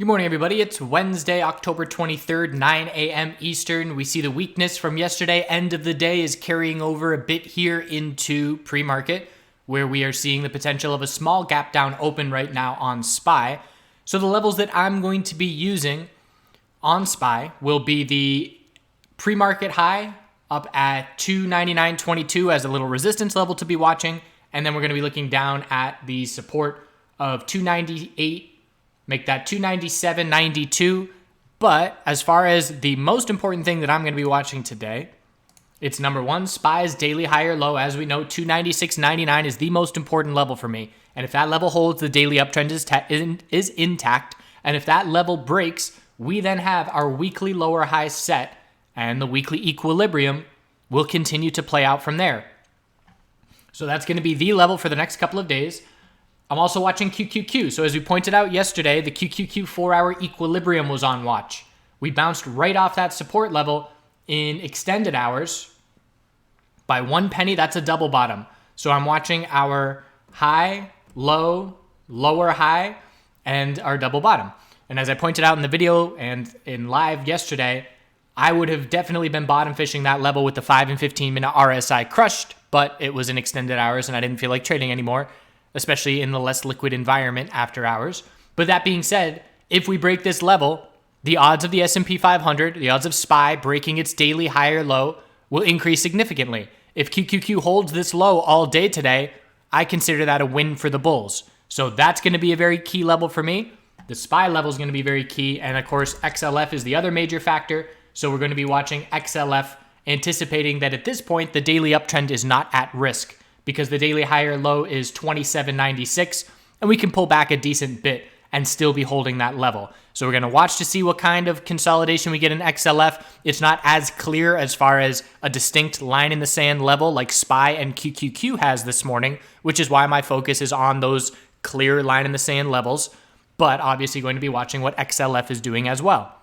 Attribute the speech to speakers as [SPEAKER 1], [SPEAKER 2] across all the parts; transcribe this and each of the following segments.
[SPEAKER 1] Good morning, everybody. It's Wednesday, October 23rd, 9 a.m. Eastern. We see the weakness from yesterday, end of the day, is carrying over a bit here into pre-market, where we are seeing the potential of a small gap down open right now on SPY. So the levels that I'm going to be using on SPY will be the pre-market high up at 299.22 as a little resistance level to be watching. And then we're going to be looking down at the support of 298. Make that 297.92. But as far as the most important thing that I'm going to be watching today, it's number one, SPY's daily high or low. As we know, 296.99 is the most important level for me. And if that level holds, the daily uptrend is intact. And if that level breaks, we then have our weekly lower high set, and the weekly equilibrium will continue to play out from there. So that's going to be the level for the next couple of days. I'm also watching QQQ. So as we pointed out yesterday, the QQQ 4-hour equilibrium was on watch. We bounced right off that support level in extended hours by 1 penny. That's a double bottom. So I'm watching our high, low, lower high, and our double bottom. And as I pointed out in the video and in live yesterday, I would have definitely been bottom fishing that level with the 5 and 15 minute RSI crushed, but it was in extended hours and I didn't feel like trading anymore, especially in the less liquid environment after hours. But that being said, if we break this level, the odds of the S&P 500, the odds of SPY breaking its daily high or low will increase significantly. If QQQ holds this low all day today, I consider that a win for the bulls. So that's going to be a very key level for me. The SPY level is going to be very key. And of course, XLF is the other major factor. So we're going to be watching XLF, anticipating that at this point, the daily uptrend is not at risk, because the daily high or low is 27.96, and we can pull back a decent bit and still be holding that level. So we're going to watch to see what kind of consolidation we get in XLF. It's not as clear as far as a distinct line in the sand level like SPY and QQQ has this morning, which is why my focus is on those clear line in the sand levels, but obviously going to be watching what XLF is doing as well.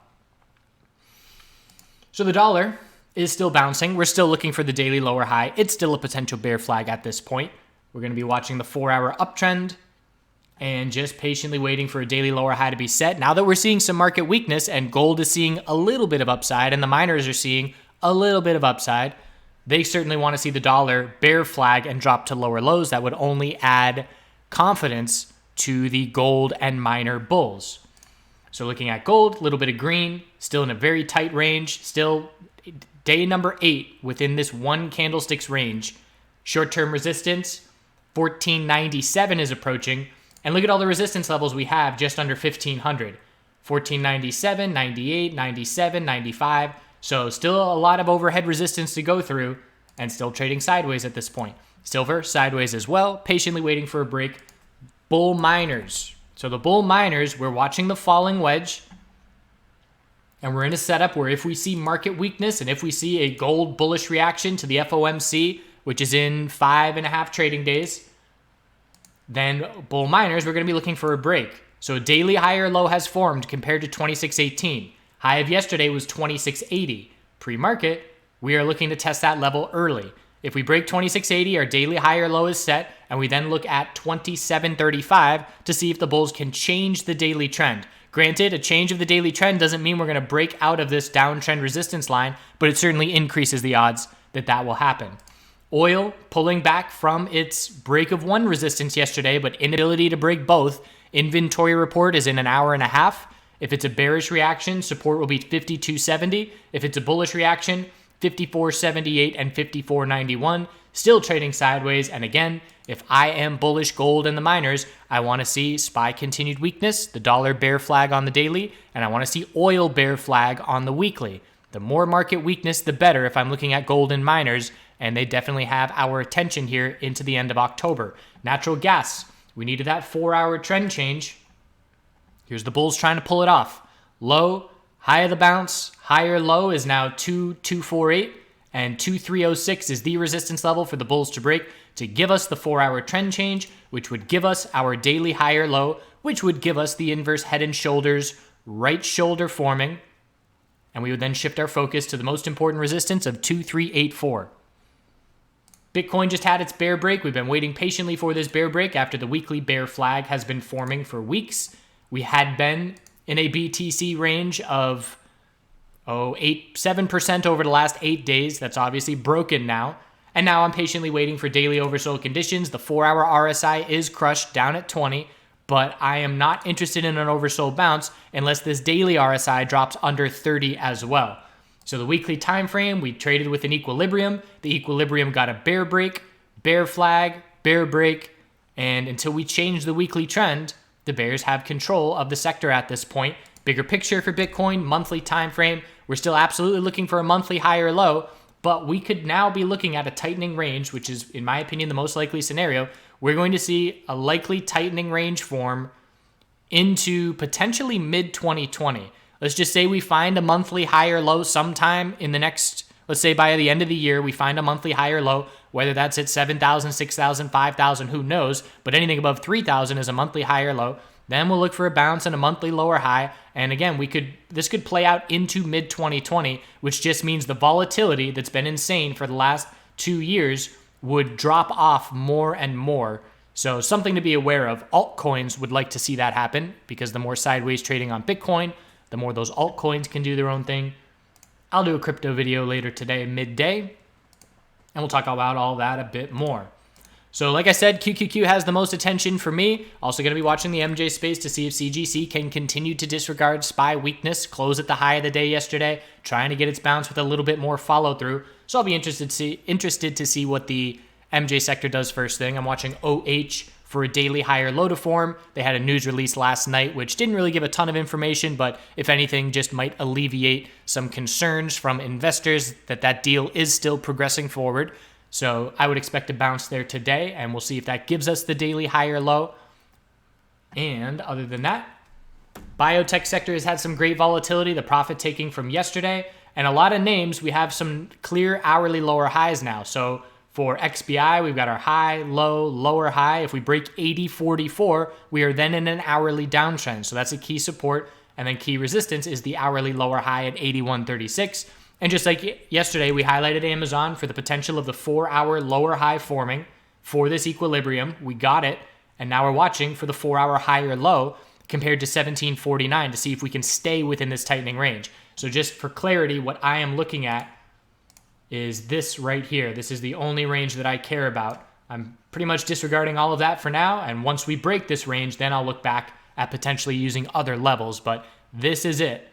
[SPEAKER 1] So the dollar is still bouncing. We're still looking for the daily lower high. It's still a potential bear flag at this point. We're going to be watching the 4-hour uptrend and just patiently waiting for a daily lower high to be set. Now that we're seeing some market weakness and gold is seeing a little bit of upside and the miners are seeing a little bit of upside, they certainly want to see the dollar bear flag and drop to lower lows. That would only add confidence to the gold and miner bulls. So looking at gold, a little bit of green, still in a very tight range, still day number 8 within this one candlestick's range. Short-term resistance, 1497 is approaching. And look at all the resistance levels we have just under 1500. 1497, 98, 97, 95. So still a lot of overhead resistance to go through and still trading sideways at this point. Silver, sideways as well, patiently waiting for a break. Bull miners. So the bull miners, we're watching the falling wedge. And we're in a setup where if we see market weakness and if we see a gold bullish reaction to the FOMC, which is in 5.5 trading days, then bull miners, we're going to be looking for a break. So a daily high or low has formed compared to 26.18. High of yesterday was 26.80. Pre-market, we are looking to test that level early. If we break 26.80, our daily high or low is set, and we then look at 27.35 to see if the bulls can change the daily trend. Granted, a change of the daily trend doesn't mean we're going to break out of this downtrend resistance line, but it certainly increases the odds that that will happen. Oil pulling back from its break of one resistance yesterday, but inability to break both. Inventory report is in an hour and a half. If it's a bearish reaction, support will be 52.70. If it's a bullish reaction, 54.78 and 54.91. Still trading sideways. And again, if I am bullish gold and the miners, I want to see SPY continued weakness, the dollar bear flag on the daily, and I want to see oil bear flag on the weekly. The more market weakness, the better if I'm looking at gold and miners, and they definitely have our attention here into the end of October. Natural gas, we needed that 4-hour trend change. Here's the bulls trying to pull it off. Low, high of the bounce, higher low is now 2248, and 2306 is the resistance level for the bulls to break to give us the 4-hour trend change, which would give us our daily higher low, which would give us the inverse head and shoulders, right shoulder forming, and we would then shift our focus to the most important resistance of 2384. Bitcoin just had its bear break. We've been waiting patiently for this bear break after the weekly bear flag has been forming for weeks. We had been in a BTC range of 7% over the last 8 days. That's obviously broken now. And now I'm patiently waiting for daily oversold conditions. The 4-hour RSI is crushed down at 20, but I am not interested in an oversold bounce unless this daily RSI drops under 30 as well. So the weekly time frame, we traded with an equilibrium. The equilibrium got a bear break, bear flag, bear break, and until we change the weekly trend, the bears have control of the sector at this point. Bigger picture for Bitcoin, monthly time frame, we're still absolutely looking for a monthly high or low, but we could now be looking at a tightening range, which is, in my opinion, the most likely scenario. We're going to see a likely tightening range form into potentially mid-2020. Let's just say we find a monthly high or low sometime in the next, let's say by the end of the year, we find a monthly high or low, whether that's at 7,000, 6,000, 5,000, who knows, but anything above 3,000 is a monthly high or low. Then we'll look for a bounce and a monthly lower high. And again, this could play out into mid-2020, which just means the volatility that's been insane for the last 2 years would drop off more and more. So something to be aware of. Altcoins would like to see that happen because the more sideways trading on Bitcoin, the more those altcoins can do their own thing. I'll do a crypto video later today, midday, and we'll talk about all that a bit more. So like I said, QQQ has the most attention for me. Also going to be watching the MJ space to see if CGC can continue to disregard SPY weakness, close at the high of the day yesterday, trying to get its bounce with a little bit more follow through. So I'll be interested to see what the MJ sector does first thing. I'm watching OH for a daily higher low to form. They had a news release last night, which didn't really give a ton of information, but if anything, just might alleviate some concerns from investors that deal is still progressing forward. So I would expect a bounce there today, and we'll see if that gives us the daily high or low. And other than that, biotech sector has had some great volatility, the profit taking from yesterday, and a lot of names, we have some clear hourly lower highs now. So for XBI, we've got our high, low, lower high. If we break 80.44, we are then in an hourly downtrend. So that's a key support. And then key resistance is the hourly lower high at 81.36. And just like yesterday, we highlighted Amazon for the potential of the 4-hour lower high forming for this equilibrium. We got it. And now we're watching for the 4-hour high or low compared to 17.49 to see if we can stay within this tightening range. So just for clarity, what I am looking at is this right here. This is the only range that I care about. I'm pretty much disregarding all of that for now. And once we break this range, then I'll look back at potentially using other levels. But this is it.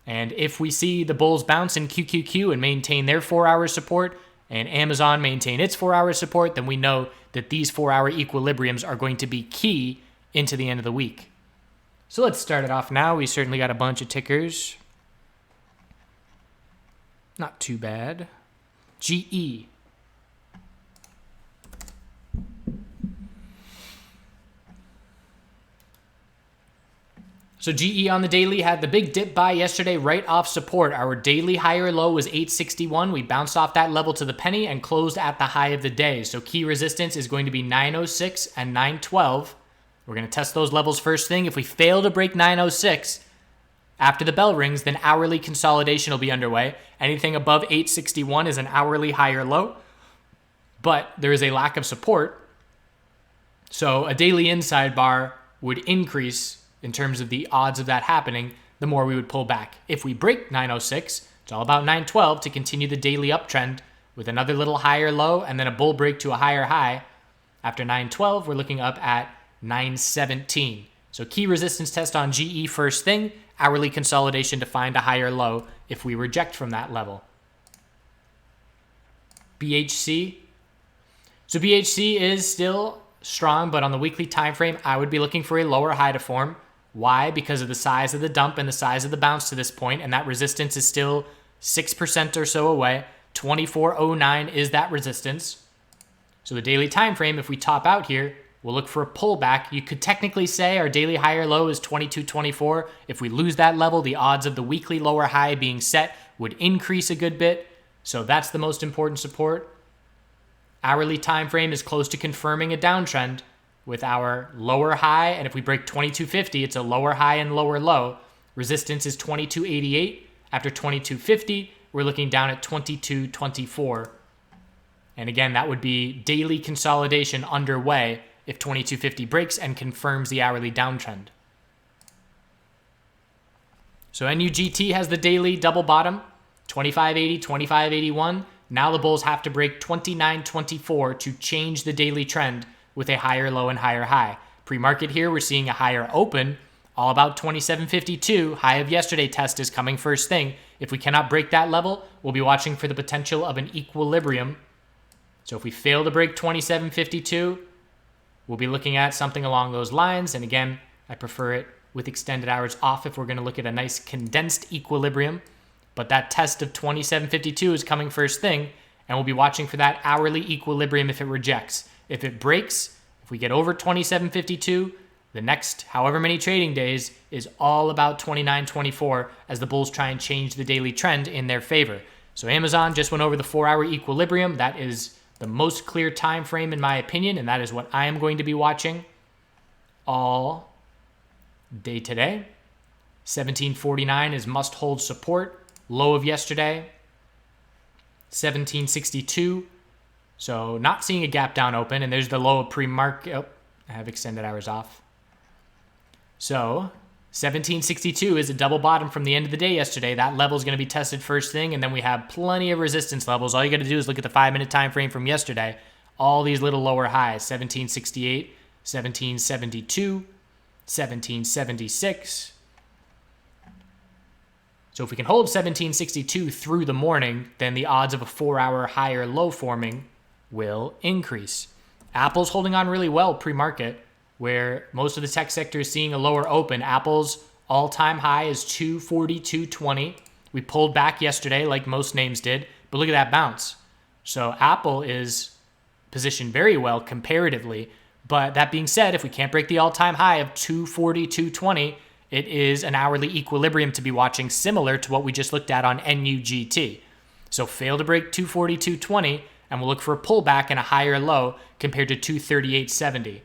[SPEAKER 1] And if we see the bulls bounce in QQQ and maintain their 4-hour support and Amazon maintain its 4-hour support, then we know that these 4-hour equilibriums are going to be key into the end of the week. So let's start it off now. We certainly got a bunch of tickers. Not too bad. GE. So GE on the daily had the big dip buy yesterday right off support. Our daily higher low was 861. We bounced off that level to the penny and closed at the high of the day. So key resistance is going to be 906 and 912. We're going to test those levels first thing. If we fail to break 906 after the bell rings, then hourly consolidation will be underway. Anything above 861 is an hourly higher low, but there is a lack of support. So a daily inside bar would increase in terms of the odds of that happening, the more we would pull back. If we break 906, it's all about 912 to continue the daily uptrend with another little higher low and then a bull break to a higher high. After 912, we're looking up at 917. So key resistance test on GE first thing, hourly consolidation to find a higher low if we reject from that level. BHC. So BHC is still strong, but on the weekly time frame, I would be looking for a lower high to form. Why? Because of the size of the dump and the size of the bounce to this point, and that resistance is still 6% or so away. 2409 is that resistance. So the daily time frame, if we top out here, we'll look for a pullback. You could technically say our daily higher low is 2224. If we lose that level, the odds of the weekly lower high being set would increase a good bit. So that's the most important support. Hourly time frame is close to confirming a downtrend with our lower high, and if we break 2250, it's a lower high and lower low. Resistance is 2288. After 2250, we're looking down at 2224. And again, that would be daily consolidation underway if 2250 breaks and confirms the hourly downtrend. So NUGT has the daily double bottom, 25.80, 25.81. Now the bulls have to break 29.24 to change the daily trend with a higher low and higher high. Pre-market here, we're seeing a higher open, all about 27.52. High of yesterday test is coming first thing. If we cannot break that level, we'll be watching for the potential of an equilibrium. So if we fail to break 27.52, we'll be looking at something along those lines. And again, I prefer it with extended hours off if we're going to look at a nice condensed equilibrium. But that test of 27.52 is coming first thing, and we'll be watching for that hourly equilibrium if it rejects. If it breaks, if we get over 27.52, the next however many trading days is all about 29.24 as the bulls try and change the daily trend in their favor. So Amazon just went over the 4-hour equilibrium. That is the most clear time frame in my opinion, and that is what I am going to be watching all day today. 17.49 is must hold support. Low of yesterday, 17.62. So not seeing a gap down open, and there's the low of pre-market. Oh, I have extended hours off. So 17.62 is a double bottom from the end of the day yesterday. That level is going to be tested first thing, and then we have plenty of resistance levels. All you got to do is look at the 5-minute time frame from yesterday. All these little lower highs, 17.68, 17.72, 17.76. So if we can hold 17.62 through the morning, then the odds of a 4-hour higher low forming will increase. Apple's holding on really well pre-market, where most of the tech sector is seeing a lower open. Apple's all-time high is 242.20. We pulled back yesterday like most names did, but look at that bounce. So Apple is positioned very well comparatively. But that being said, if we can't break the all-time high of 242.20, it is an hourly equilibrium to be watching, similar to what we just looked at on NUGT. So fail to break 242.20, and we'll look for a pullback and a higher low compared to 238.70.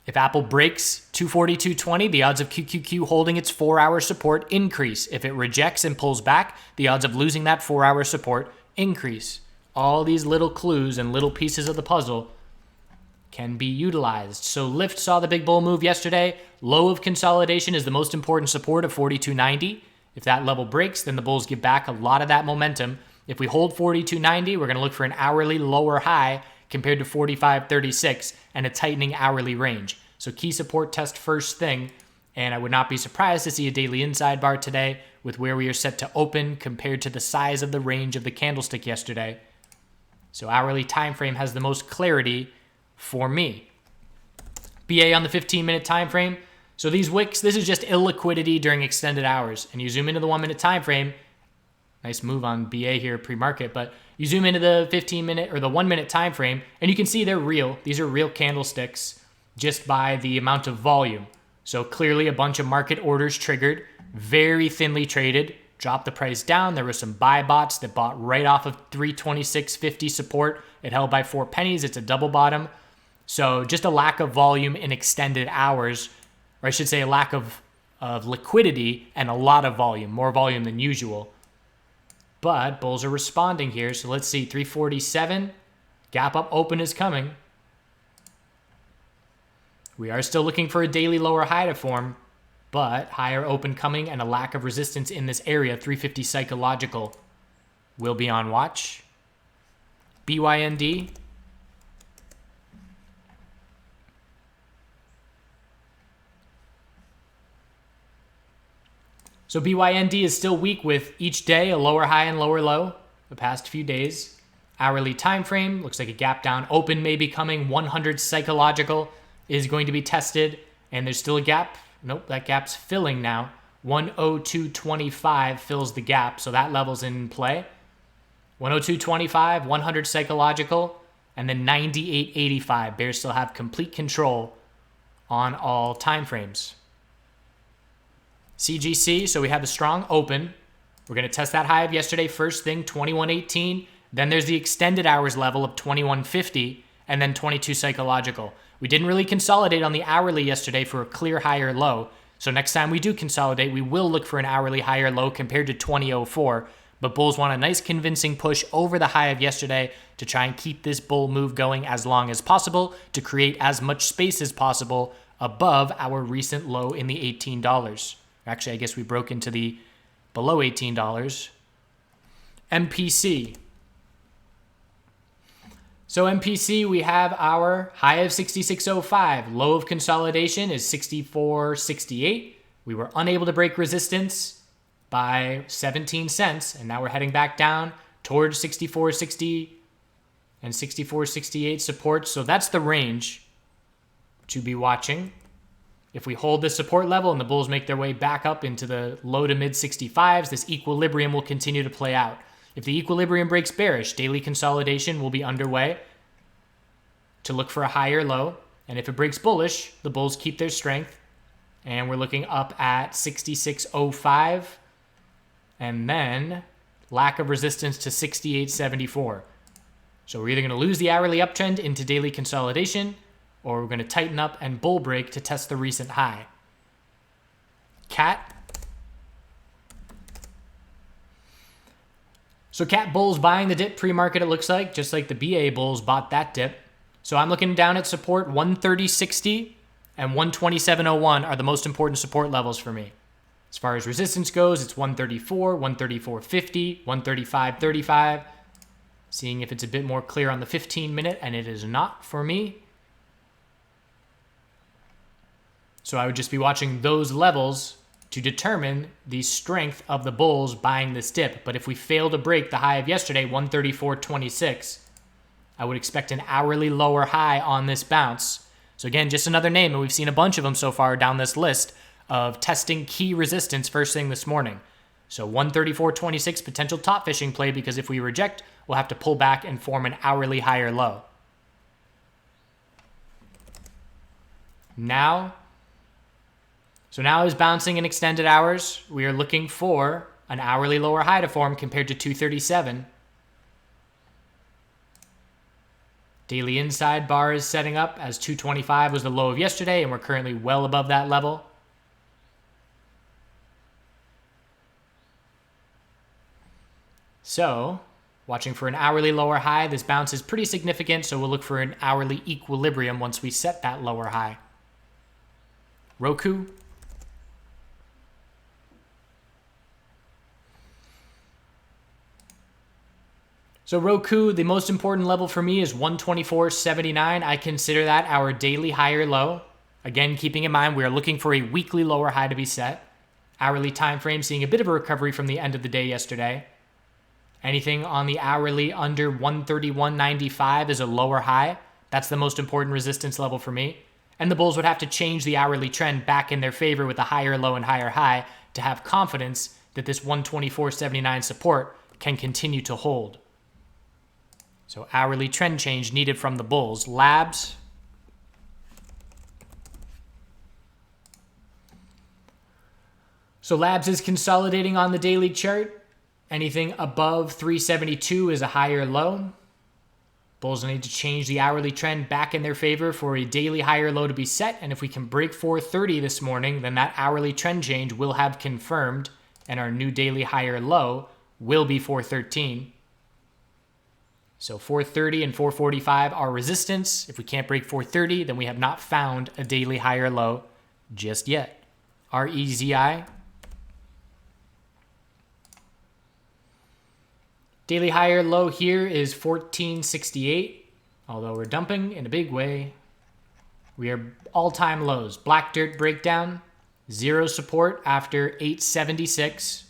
[SPEAKER 1] If Apple breaks 242.20, the odds of QQQ holding its 4-hour support increase. If it rejects and pulls back, the odds of losing that 4-hour support increase. All these little clues and little pieces of the puzzle can be utilized. So Lyft saw the big bull move yesterday. Low of consolidation is the most important support of 42.90. If that level breaks, then the bulls give back a lot of that momentum. If we hold 42.90, we're going to look for an hourly lower high compared to 45.36 and a tightening hourly range. So key support test first thing, and I would not be surprised to see a daily inside bar today with where we are set to open compared to the size of the range of the candlestick yesterday. So hourly time frame has the most clarity for me. BA on the 15-minute time frame. So these wicks, this is just illiquidity during extended hours. And you zoom into the 1-minute time frame. Nice move on BA here pre-market, but you zoom into the 15-minute or the 1-minute time frame, and you can see they're real. These are real candlesticks just by the amount of volume. So clearly a bunch of market orders triggered, very thinly traded, dropped the price down. There were some buy bots that bought right off of 326.50 support. It held by 4 pennies. It's a double bottom. So just a lack of volume in extended hours, or I should say a lack of liquidity and a lot of volume, more volume than usual. But bulls are responding here. So let's see, 347, gap up open is coming. We are still looking for a daily lower high to form, but higher open coming and a lack of resistance in this area. 350 psychological will be on watch. BYND. So BYND is still weak with each day a lower high and lower low the past few days. Hourly time frame looks like a gap down open may be coming. 100 psychological is going to be tested, and there's still a gap. Nope, that gap's filling now. 102.25 fills the gap, so that level's in play. 102.25, 100 psychological, and then 98.85. Bears still have complete control on all time frames. CGC, so we have a strong open. We're going to test that high of yesterday first thing, 21.18. Then there's the extended hours level of 21.50, and then 22 psychological. We didn't really consolidate on the hourly yesterday for a clear higher low. So next time we do consolidate, we will look for an hourly higher low compared to 20.04. But bulls want a nice convincing push over the high of yesterday to try and keep this bull move going as long as possible to create as much space as possible above our recent low in the $18. Actually, I guess we broke into the below $18. MPC. So MPC, we have our high of 66.05. Low of consolidation is 64.68. We were unable to break resistance by 17 cents, and now we're heading back down towards 64.60 and 64.68 support. So that's the range to be watching. If we hold this support level and the bulls make their way back up into the low to mid 65s, this equilibrium will continue to play out. If the equilibrium breaks bearish, daily consolidation will be underway to look for a higher low. And if it breaks bullish, the bulls keep their strength. And we're looking up at 66.05. And then lack of resistance to 68.74. So we're either going to lose the hourly uptrend into daily consolidation, or we're going to tighten up and bull break to test the recent high. CAT. So CAT bulls buying the dip pre-market, it looks like, just like the BA bulls bought that dip. So I'm looking down at support 130.60 and 127.01 are the most important support levels for me. As far as resistance goes, it's 134, 134.50, 135.35. Seeing if it's a bit more clear on the 15-minute, and it is not for me. So I would just be watching those levels to determine the strength of the bulls buying this dip. But if we fail to break the high of yesterday, 134.26, I would expect an hourly lower high on this bounce. So again, just another name, and we've seen a bunch of them so far down this list of testing key resistance first thing this morning. So 134.26 potential top fishing play, because if we reject, we'll have to pull back and form an hourly higher low. Now is bouncing in extended hours. We are looking for an hourly lower high to form compared to 237. Daily inside bar is setting up as 225 was the low of yesterday, and we're currently well above that level. So, watching for an hourly lower high. This bounce is pretty significant, so we'll look for an hourly equilibrium once we set that lower high. Roku. So Roku, the most important level for me is 124.79. I consider that our daily higher low. Again, keeping in mind we are looking for a weekly lower high to be set. Hourly time frame seeing a bit of a recovery from the end of the day yesterday. Anything on the hourly under 131.95 is a lower high. That's the most important resistance level for me. And the bulls would have to change the hourly trend back in their favor with a higher low and higher high to have confidence that this 124.79 support can continue to hold. So hourly trend change needed from the bulls. Labs. So Labs is consolidating on the daily chart. Anything above 372 is a higher low. Bulls need to change the hourly trend back in their favor for a daily higher low to be set. And if we can break 430 this morning, then that hourly trend change will have confirmed, and our new daily higher low will be 413. So 430 and 445 are resistance. If we can't break 430, then we have not found a daily higher low just yet. REZI. Daily higher low here is 1468. Although we're dumping in a big way. We are all-time lows. Black dirt breakdown. Zero support after 876.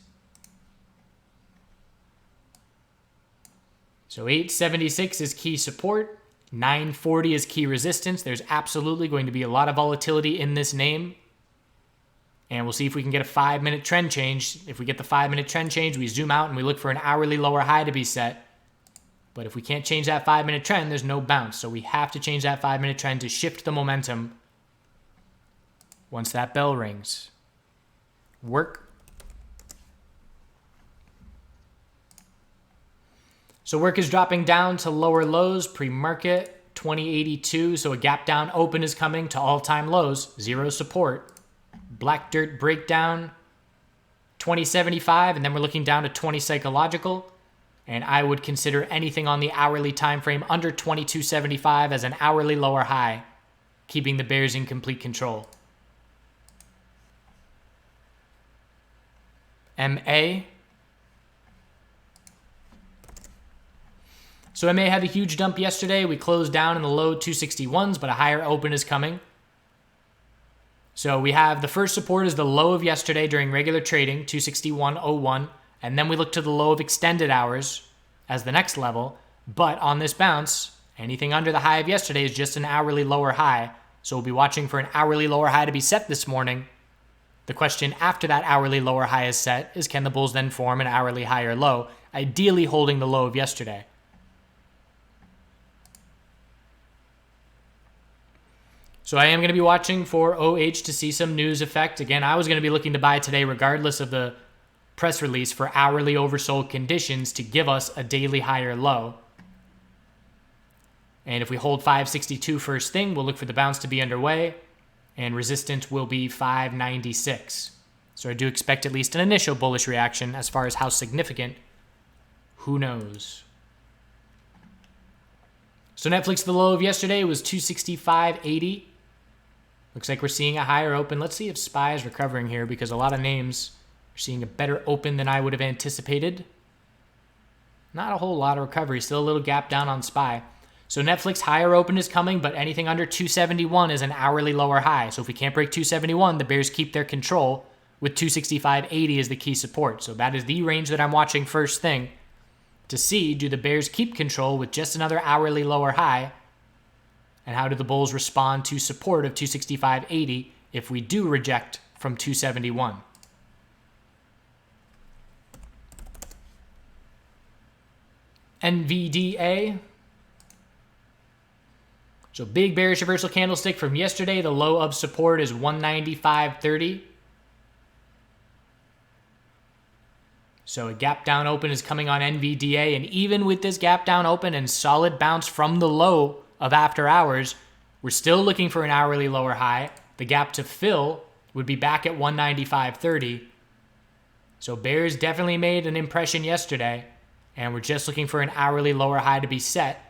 [SPEAKER 1] So 876 is key support. 940 is key resistance. There's absolutely going to be a lot of volatility in this name. And we'll see if we can get a 5-minute trend change. If we get the 5-minute trend change, we zoom out and we look for an hourly lower high to be set. But if we can't change that 5-minute trend, there's no bounce. So we have to change that 5-minute trend to shift the momentum once that bell rings. Work. So work is dropping down to lower lows pre-market, 2082. So a gap down open is coming to all-time lows, zero support. Black dirt breakdown, 2075, and then we're looking down to 20 psychological. And I would consider anything on the hourly time frame under 2275 as an hourly lower high, keeping the bears in complete control. MA. So MA had a huge dump yesterday. We closed down in the low 261s, but a higher open is coming. So we have the first support is the low of yesterday during regular trading, 261.01. And then we look to the low of extended hours as the next level. But on this bounce, anything under the high of yesterday is just an hourly lower high. So we'll be watching for an hourly lower high to be set this morning. The question after that hourly lower high is set is, can the bulls then form an hourly higher low, ideally holding the low of yesterday? So I am going to be watching for OH to see some news effect. Again, I was going to be looking to buy today regardless of the press release for hourly oversold conditions to give us a daily higher low. And if we hold 562 first thing, we'll look for the bounce to be underway, and resistance will be 596. So I do expect at least an initial bullish reaction. As far as how significant, who knows? So Netflix, the low of yesterday was 265.80. Looks like we're seeing a higher open. Let's see if SPY is recovering here, because a lot of names are seeing a better open than I would have anticipated. Not a whole lot of recovery. Still a little gap down on SPY. So Netflix higher open is coming, but anything under 271 is an hourly lower high. So if we can't break 271, the bears keep their control with 265.80 as the key support. So that is the range that I'm watching first thing to see, do the bears keep control with just another hourly lower high? And how do the bulls respond to support of 265.80 if we do reject from 271? NVDA. So big bearish reversal candlestick from yesterday. The low of support is 195.30. So a gap down open is coming on NVDA. And even with this gap down open and solid bounce from the low of after hours, we're still looking for an hourly lower high. The gap to fill would be back at 195.30. So bears definitely made an impression yesterday. And we're just looking for an hourly lower high to be set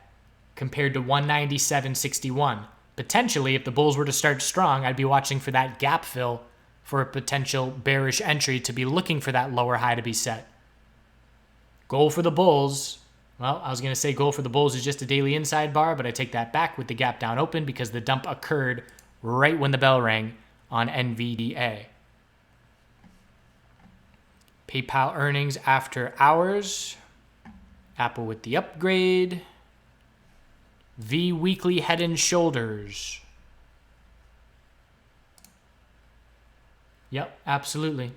[SPEAKER 1] compared to 197.61. Potentially, if the bulls were to start strong, I'd be watching for that gap fill for a potential bearish entry to be looking for that lower high to be set. Goal for the bulls. Well, I was going to say goal for the bulls is just a daily inside bar, but I take that back with the gap down open because the dump occurred right when the bell rang on NVDA. PayPal earnings after hours. Apple with the upgrade. V weekly head and shoulders. Yep, absolutely.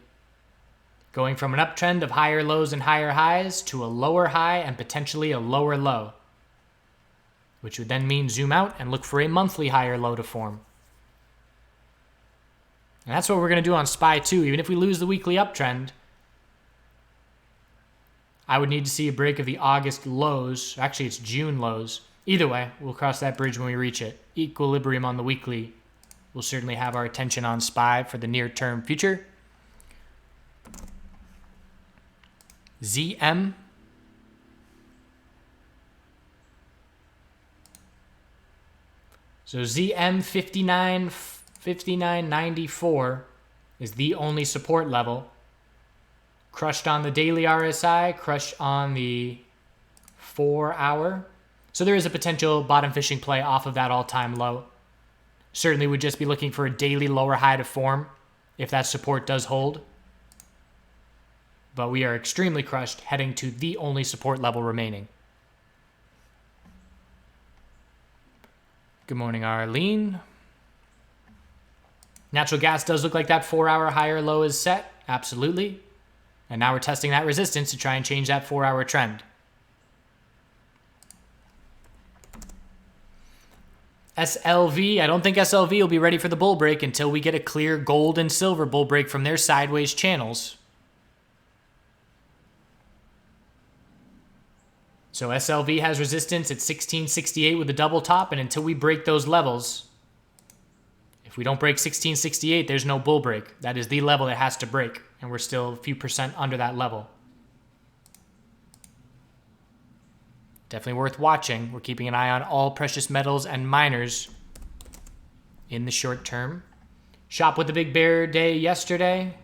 [SPEAKER 1] Going from an uptrend of higher lows and higher highs to a lower high and potentially a lower low, which would then mean zoom out and look for a monthly higher low to form. And that's what we're going to do on SPY too. Even if we lose the weekly uptrend, I would need to see a break of the August lows. Actually, it's June lows. Either way, we'll cross that bridge when we reach it. Equilibrium on the weekly. We'll certainly have our attention on SPY for the near-term future. ZM. So ZM 59.94 is the only support level. Crushed on the daily RSI, crushed on the 4-hour. So there is a potential bottom fishing play off of that all-time low. Certainly would just be looking for a daily lower high to form if that support does hold. But we are extremely crushed heading to the only support level remaining. Good morning, Arlene. Natural gas does look like that 4-hour higher low is set. Absolutely. And now we're testing that resistance to try and change that 4-hour trend. SLV, I don't think SLV will be ready for the bull break until we get a clear gold and silver bull break from their sideways channels. So SLV has resistance at 1668 with a double top, and until we break those levels, if we don't break 1668, there's no bull break. That is the level it has to break, and we're still a few percent under that level. Definitely worth watching. We're keeping an eye on all precious metals and miners in the short term. Shop with the big bear day yesterday.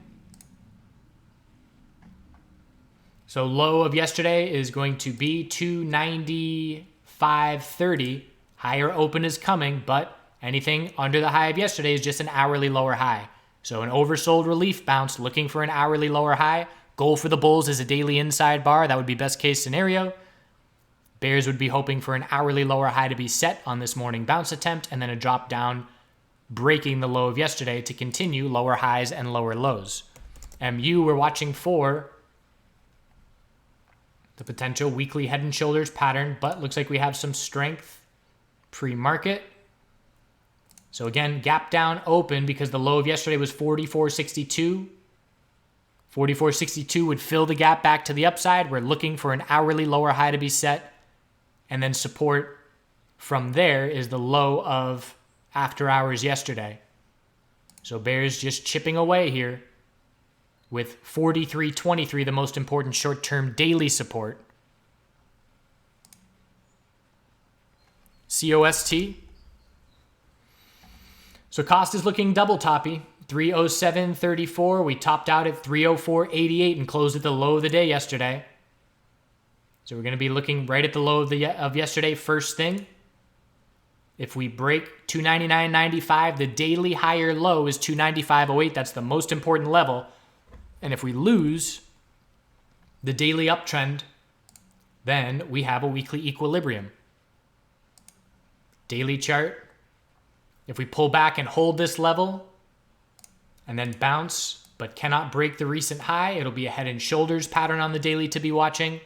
[SPEAKER 1] So low of yesterday is going to be 295.30. Higher open is coming, but anything under the high of yesterday is just an hourly lower high. So an oversold relief bounce looking for an hourly lower high. Goal for the bulls is a daily inside bar. That would be best case scenario. Bears would be hoping for an hourly lower high to be set on this morning bounce attempt and then a drop down, breaking the low of yesterday to continue lower highs and lower lows. MU, we're watching for the potential weekly head and shoulders pattern, but looks like we have some strength pre-market. So again, gap down open because the low of yesterday was 44.62. 44.62 would fill the gap back to the upside. We're looking for an hourly lower high to be set. And then support from there is the low of after hours yesterday. So bears just chipping away here with 43.23, the most important short-term daily support. COST. So cost is looking double toppy. 307.34. We topped out at 304.88 and closed at the low of the day yesterday. So we're going to be looking right at the low of yesterday first thing. If we break 299.95, the daily higher low is 295.08. That's the most important level. And if we lose the daily uptrend, then we have a weekly equilibrium. Daily chart. If we pull back and hold this level and then bounce but cannot break the recent high, it'll be a head and shoulders pattern on the daily to be watching.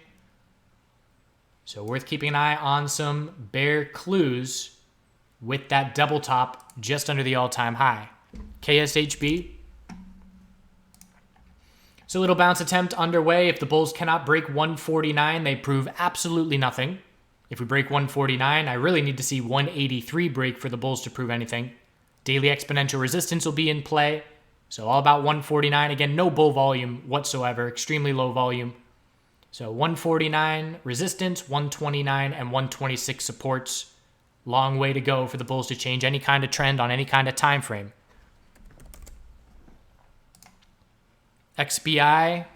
[SPEAKER 1] So worth keeping an eye on some bear clues with that double top just under the all-time high. KSHB. So little bounce attempt underway. If the bulls cannot break 149, they prove absolutely nothing. If we break 149, I really need to see 183 break for the bulls to prove anything. Daily exponential resistance will be in play. So all about 149. Again, no bull volume whatsoever. Extremely low volume. So 149 resistance, 129 and 126 supports. Long way to go for the bulls to change any kind of trend on any kind of time frame. XBI,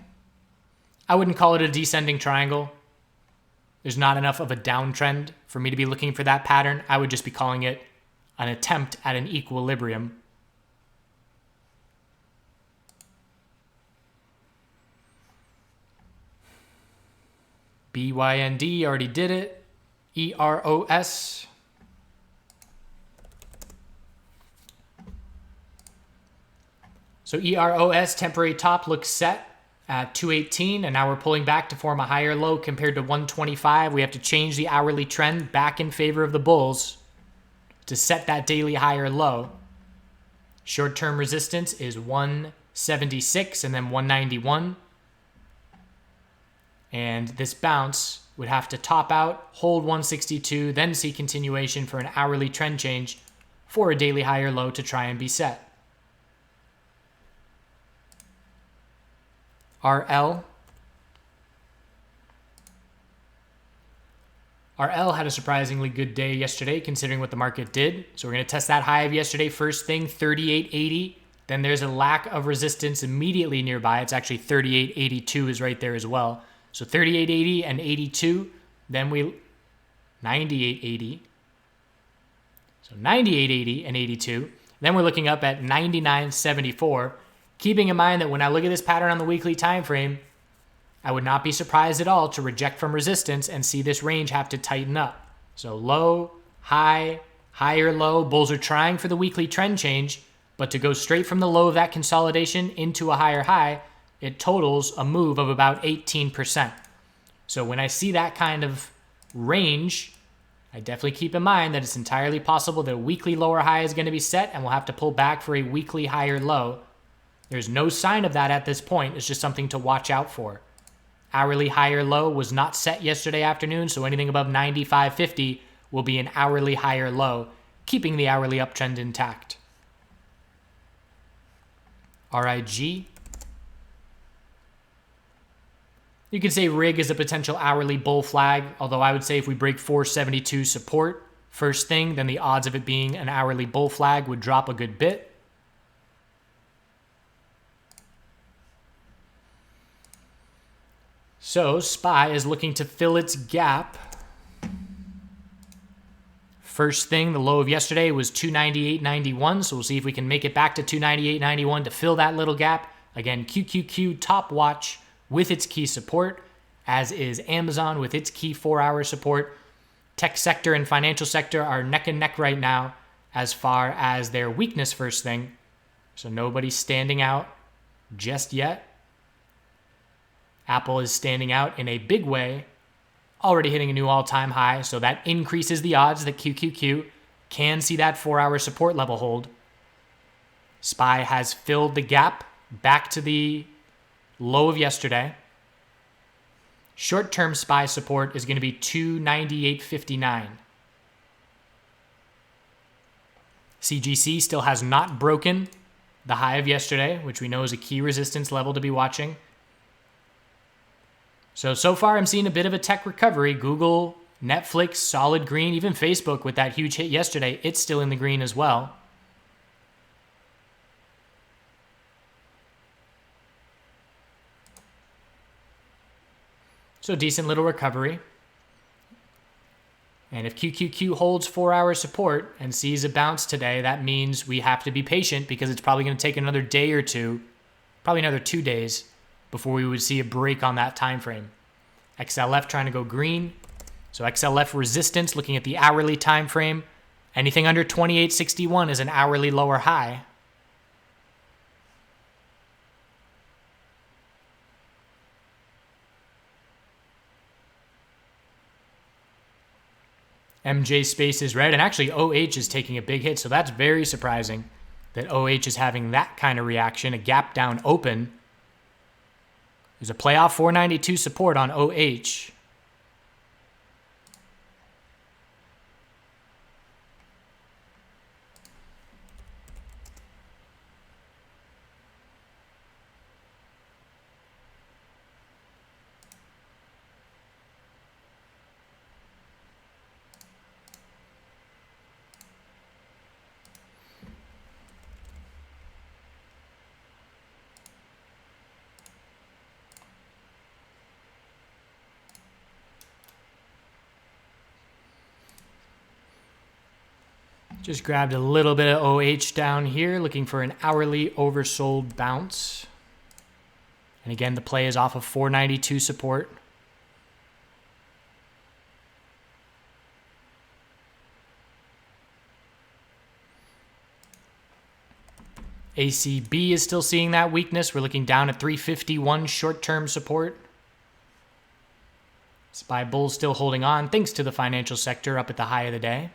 [SPEAKER 1] I wouldn't call it a descending triangle. There's not enough of a downtrend for me to be looking for that pattern. I would just be calling it an attempt at an equilibrium. BYND, already did it. EROS. So EROS temporary top looks set at 218, and now we're pulling back to form a higher low compared to 125. We have to change the hourly trend back in favor of the bulls to set that daily higher low. Short-term resistance is 176 and then 191. And this bounce would have to top out, hold 162, then see continuation for an hourly trend change for a daily higher low to try and be set. RL. RL had a surprisingly good day yesterday considering what the market did. So we're going to test that high of yesterday first thing, 38.80. Then there's a lack of resistance immediately nearby. It's actually 38.82 is right there as well. So 38.80 and 82. Then 98.80. So 98.80 and 82. Then we're looking up at 99.74. Keeping in mind that when I look at this pattern on the weekly time frame, I would not be surprised at all to reject from resistance and see this range have to tighten up. So low, high, higher low. Bulls are trying for the weekly trend change, but to go straight from the low of that consolidation into a higher high, it totals a move of about 18%. So when I see that kind of range, I definitely keep in mind that it's entirely possible that a weekly lower high is going to be set and we'll have to pull back for a weekly higher low. There's no sign of that at this point. It's just something to watch out for. Hourly higher low was not set yesterday afternoon, so anything above 95.50 will be an hourly higher low, keeping the hourly uptrend intact. RIG. You could say rig is a potential hourly bull flag, although I would say if we break 472 support first thing, then the odds of it being an hourly bull flag would drop a good bit. So SPY is looking to fill its gap. First thing, the low of yesterday was 298.91, so we'll see if we can make it back to 298.91 to fill that little gap. Again, QQQ top watch with its key support, as is Amazon with its key 4-hour support. Tech sector and financial sector are neck and neck right now as far as their weakness first thing. So nobody's standing out just yet. Apple is standing out in a big way, already hitting a new all-time high, so that increases the odds that QQQ can see that 4-hour support level hold. SPY has filled the gap back to the low of yesterday. Short-term SPY support is going to be 298.59. CGC still has not broken the high of yesterday, which we know is a key resistance level to be watching. So far I'm seeing a bit of a tech recovery. Google, Netflix, solid green. Even Facebook with that huge hit yesterday, it's still in the green as well. So decent little recovery. And if QQQ holds 4-hour support and sees a bounce today, that means we have to be patient because it's probably going to take another day or two, probably another 2 days, before we would see a break on that time frame. XLF trying to go green. So XLF resistance, looking at the hourly time frame. Anything under 28.61 is an hourly lower high. MJ space is red, and actually OH is taking a big hit, so that's very surprising that OH is having that kind of reaction. A gap down open. There's a playoff 492 support on OH. Just grabbed a little bit of OH down here, looking for an hourly oversold bounce. And again, the play is off of 492 support. ACB is still seeing that weakness. We're looking down at 351 short-term support. SPY Bull still holding on, thanks to the financial sector up at the high of the day.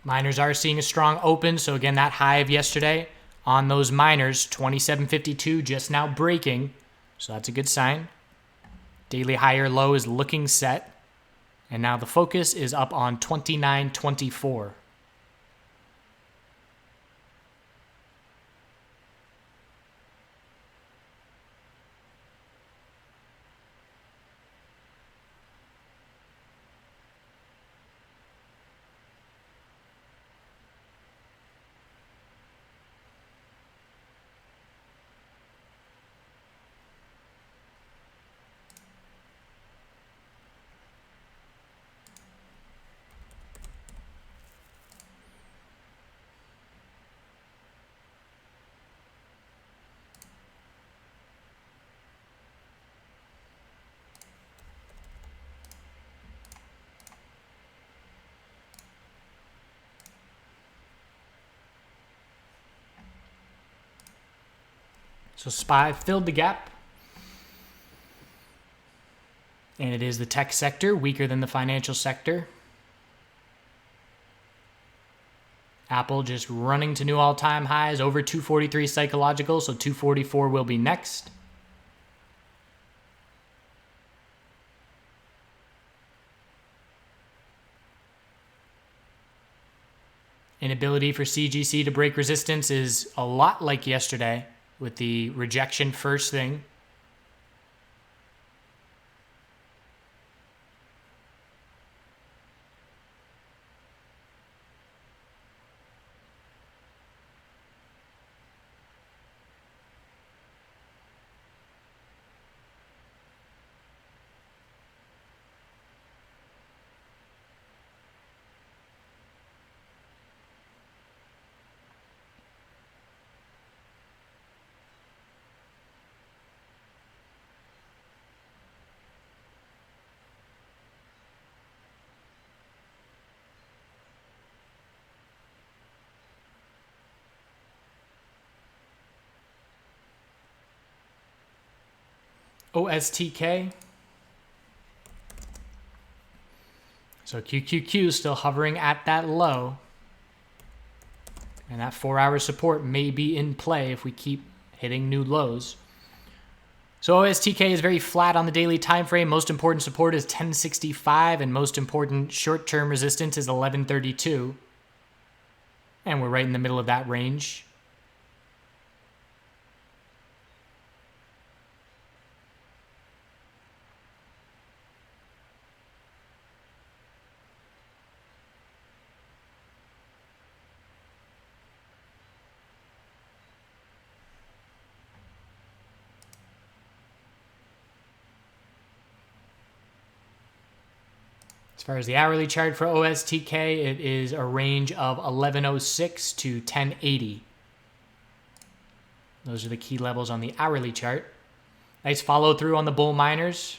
[SPEAKER 1] Miners are seeing a strong open, so again, that high of yesterday on those miners, 27.52, just now breaking, so that's a good sign. Daily higher low is looking set, and now the focus is up on 29.24. So SPY filled the gap. And it is the tech sector, weaker than the financial sector. Apple just running to new all-time highs, over 243 psychological, so 244 will be next. Inability for CGC to break resistance is a lot like yesterday, with the rejection first thing. OSTK. So QQQ still hovering at that low. And that 4-hour support may be in play if we keep hitting new lows. So OSTK is very flat on the daily time frame. Most important support is 1065 and most important short-term resistance is 1132. And we're right in the middle of that range. As far as the hourly chart for OSTK, it is a range of 1106 to 1080. Those are the key levels on the hourly chart. Nice follow through on the bull miners.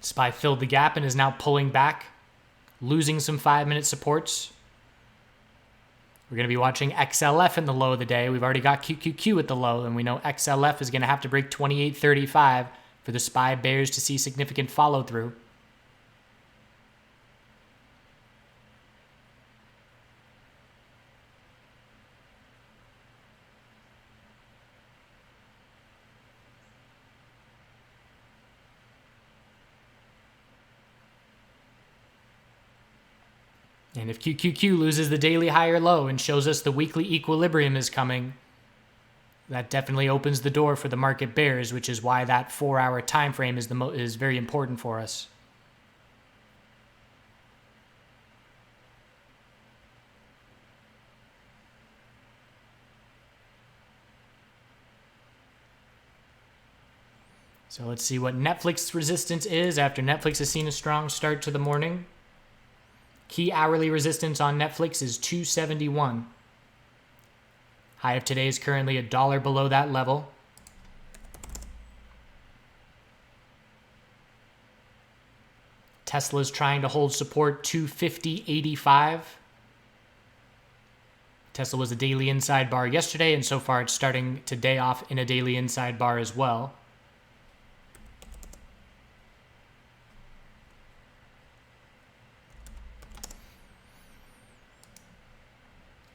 [SPEAKER 1] SPY filled the gap and is now pulling back, losing some 5-minute supports. We're going to be watching XLF in the low of the day. We've already got QQQ at the low, and we know XLF is going to have to break 28.35 for the SPY bears to see significant follow-through. And if QQQ loses the daily high or low and shows us the weekly equilibrium is coming, that definitely opens the door for the market bears, which is why that 4-hour time frame is very important for us. So let's see what Netflix resistance is after Netflix has seen a strong start to the morning. Key hourly resistance on Netflix is 271. High of today is currently $1 below that level. Tesla's trying to hold support 250.85. Tesla was a daily inside bar yesterday, and so far it's starting today off in a daily inside bar as well.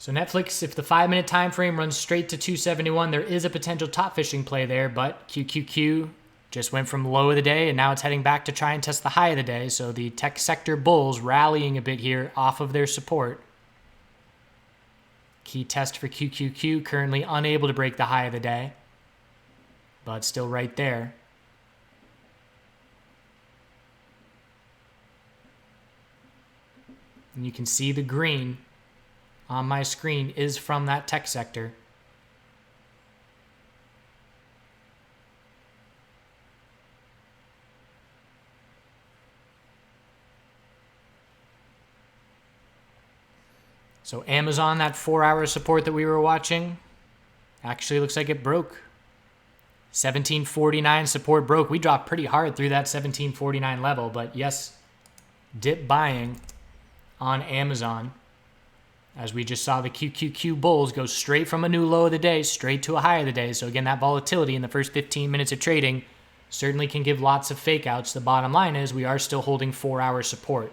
[SPEAKER 1] So Netflix, if the 5-minute time frame runs straight to 271, there is a potential top fishing play there, but QQQ just went from low of the day and now it's heading back to try and test the high of the day. So the tech sector bulls rallying a bit here off of their support. Key test for QQQ, currently unable to break the high of the day, but still right there. And you can see the green on my screen is from that tech sector. So Amazon, that 4-hour support that we were watching, actually looks like it broke. 1749 support broke. We dropped pretty hard through that 1749 level, but yes, dip buying on Amazon. As we just saw the QQQ bulls go straight from a new low of the day, straight to a high of the day. So again, that volatility in the first 15 minutes of trading certainly can give lots of fake outs. The bottom line is we are still holding 4-hour support.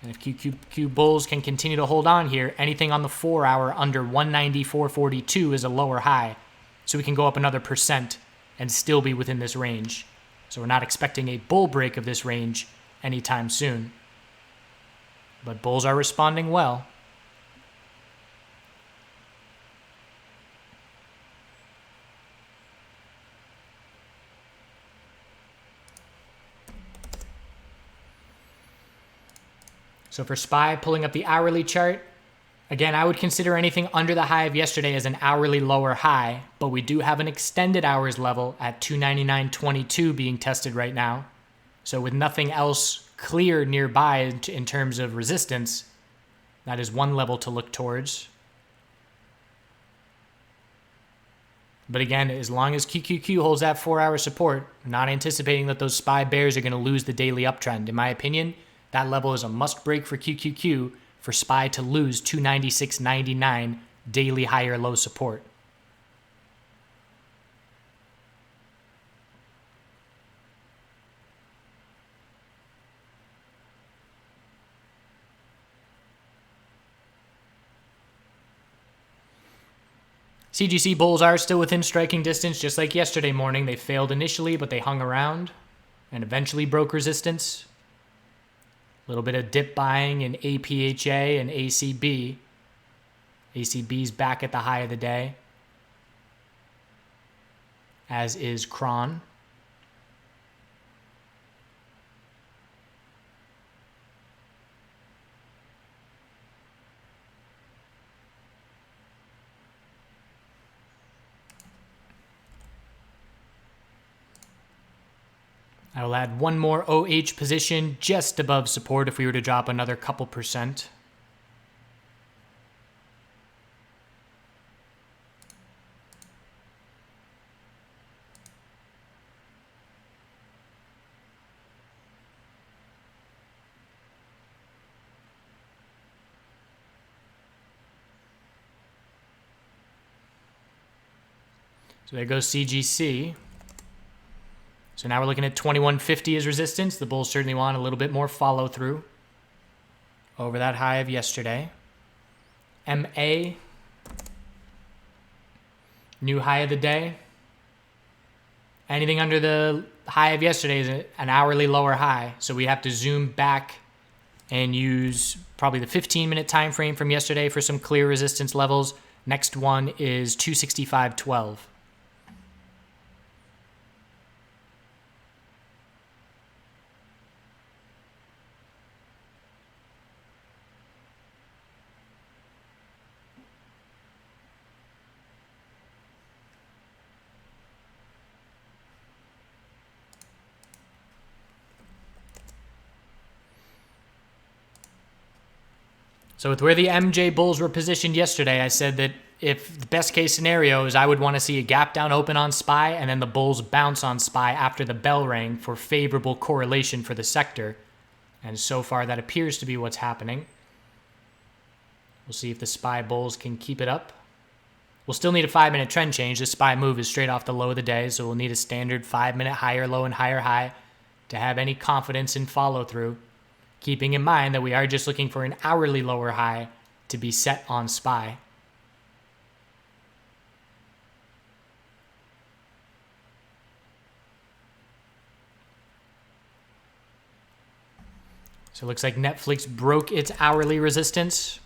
[SPEAKER 1] And if QQQ bulls can continue to hold on here, anything on the 4-hour under 194.42 is a lower high. So we can go up another % and still be within this range. So we're not expecting a bull break of this range anytime soon. But bulls are responding well. So for SPY, pulling up the hourly chart, again, I would consider anything under the high of yesterday as an hourly lower high, but we do have an extended hours level at 299.22 being tested right now. So with nothing else clear nearby in terms of resistance, that is one level to look towards. But again, as long as QQQ holds that 4-hour support, I'm not anticipating that those SPY bears are going to lose the daily uptrend. In my opinion, that level is a must break for QQQ for SPY to lose 296.99 daily high or low support. CGC bulls are still within striking distance, just like yesterday morning. They failed initially, but they hung around and eventually broke resistance. A little bit of dip buying in APHA and ACB. ACB's back at the high of the day, as is Cron. I will add one more OH position just above support if we were to drop another couple percent. So there goes CGC. So now we're looking at 2150 as resistance. The bulls certainly want a little bit more follow through over that high of yesterday. MA, new high of the day. Anything under the high of yesterday is an hourly lower high. So we have to zoom back and use probably the 15-minute time frame from yesterday for some clear resistance levels. Next one is 265.12. So with where the MJ bulls were positioned yesterday, I said that if the best case scenario is I would want to see a gap down open on SPY and then the bulls bounce on SPY after the bell rang for favorable correlation for the sector. And so far that appears to be what's happening. We'll see if the SPY bulls can keep it up. We'll still need a 5-minute trend change. The SPY move is straight off the low of the day, so we'll need a standard 5-minute higher low and higher high to have any confidence in follow through. Keeping in mind that we are just looking for an hourly lower high to be set on SPY. So it looks like Netflix broke its hourly resistance.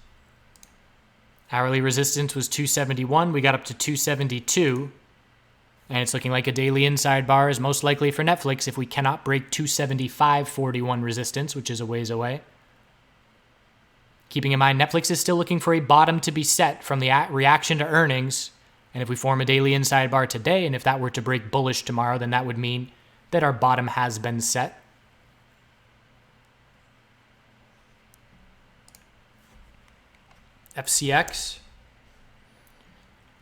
[SPEAKER 1] Hourly resistance was 271. We got up to 272. And it's looking like a daily inside bar is most likely for Netflix if we cannot break 275.41 resistance, which is a ways away. Keeping in mind, Netflix is still looking for a bottom to be set from the reaction to earnings. And if we form a daily inside bar today, and if that were to break bullish tomorrow, then that would mean that our bottom has been set. FCX.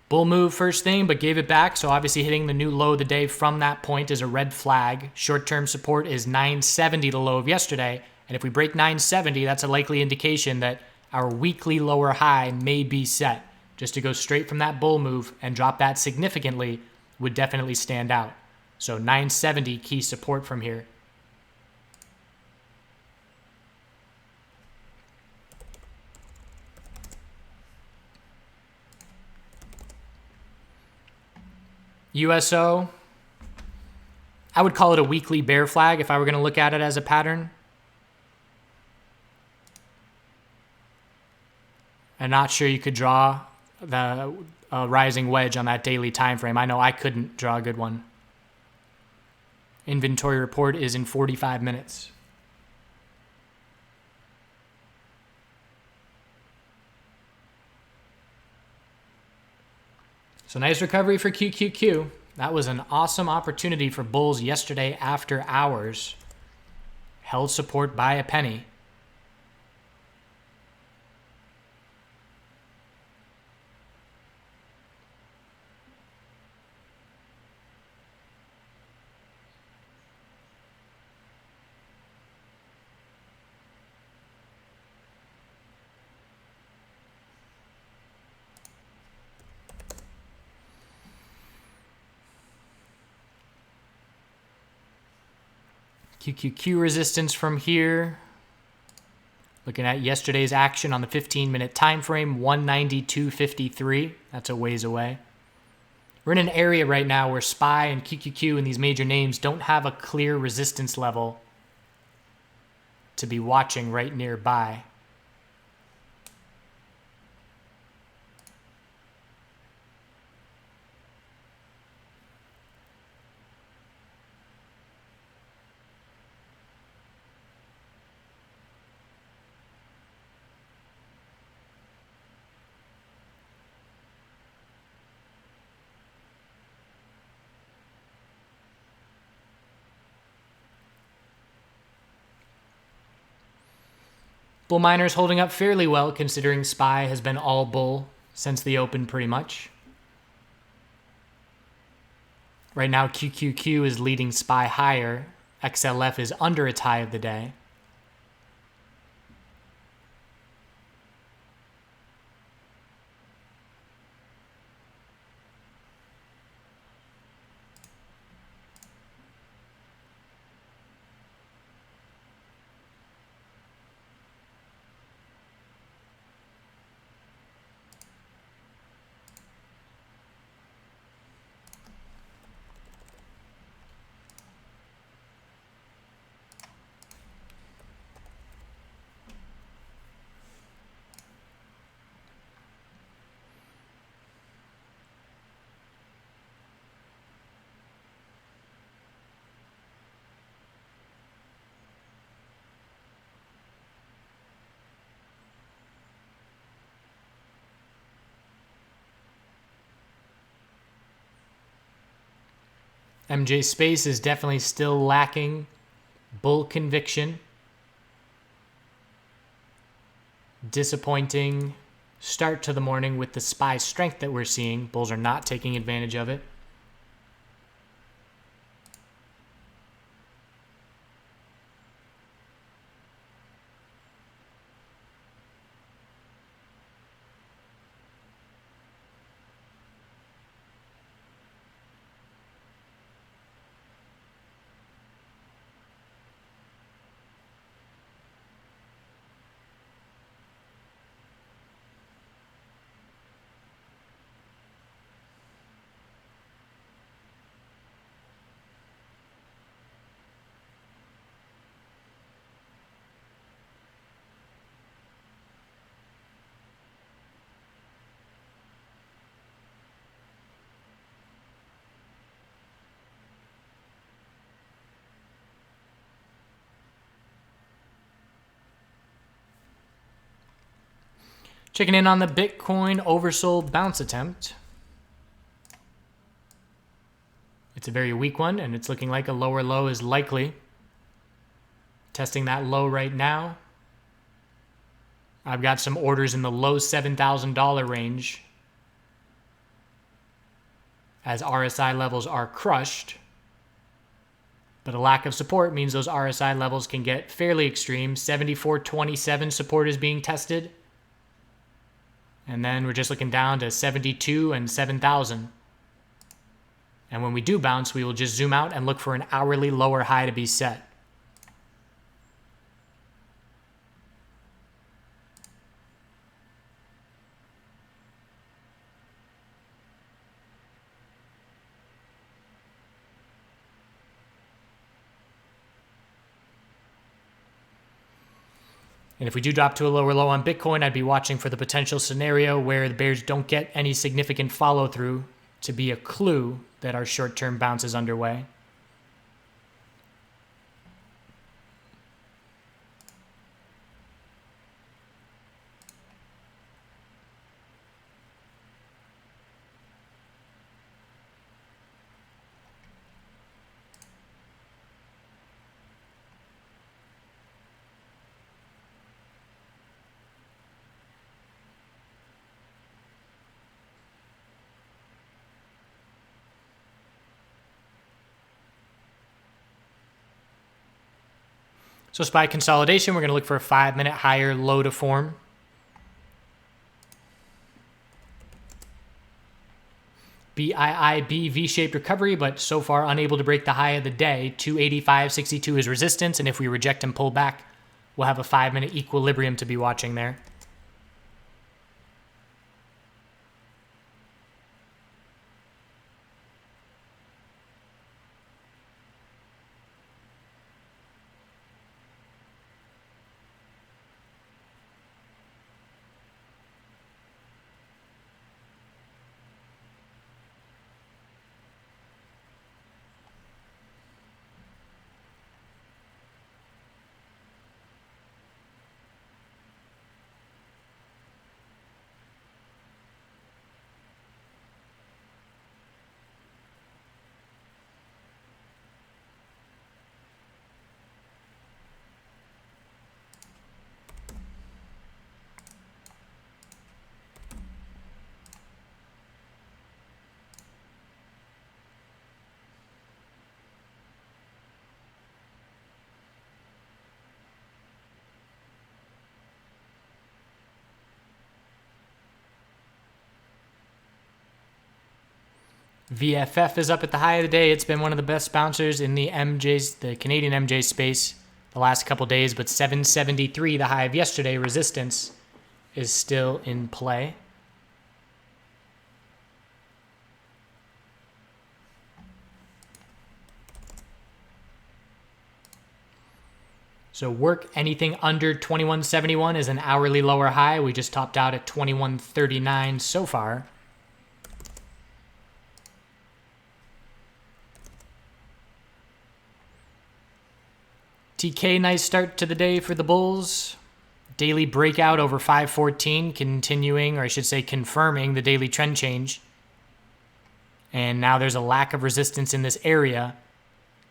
[SPEAKER 1] Bull move first thing, but gave it back. So obviously hitting the new low of the day from that point is a red flag. Short-term support is 970, the low of yesterday. And if we break 970, that's a likely indication that our weekly lower high may be set. Just to go straight from that bull move and drop that significantly would definitely stand out. So 970 key support from here. USO, I would call it a weekly bear flag if I were going to look at it as a pattern. I'm not sure you could draw the rising wedge on that daily time frame. I know I couldn't draw a good one. Inventory report is in 45 minutes. So nice recovery for QQQ. That was an awesome opportunity for bulls yesterday after hours. Held support by a penny. QQQ resistance from here. Looking at yesterday's action on the 15-minute time frame, 192.53. That's a ways away. We're in an area right now where SPY and QQQ and these major names don't have a clear resistance level to be watching right nearby. Bull miners holding up fairly well considering SPY has been all bull since the open pretty much. Right now QQQ is leading SPY higher. XLF is under its high of the day. MJ Space is definitely still lacking bull conviction. Disappointing start to the morning with the SPY strength that we're seeing. Bulls are not taking advantage of it. Checking in on the Bitcoin oversold bounce attempt. It's a very weak one, and it's looking like a lower low is likely. Testing that low right now. I've got some orders in the low $7,000 range as RSI levels are crushed. But a lack of support means those RSI levels can get fairly extreme. 74.27 support is being tested. And then we're just looking down to 72 and 7,000. And when we do bounce, we will just zoom out and look for an hourly lower high to be set. And if we do drop to a lower low on Bitcoin, I'd be watching for the potential scenario where the bears don't get any significant follow through to be a clue that our short-term bounce is underway. So SPY consolidation, we're going to look for a 5-minute higher low to form. BIIB V-shaped recovery, but so far unable to break the high of the day. 285.62 is resistance, and if we reject and pull back, we'll have a 5-minute equilibrium to be watching there. VFF is up at the high of the day. It's been one of the best bouncers in the Canadian MJ space the last couple days, but 773, the high of yesterday, resistance is still in play. So work anything under 2171 is an hourly lower high. We just topped out at 2139 so far. TK, nice start to the day for the Bulls. Daily breakout over 514, continuing, or I should say confirming, the daily trend change. And now there's a lack of resistance in this area.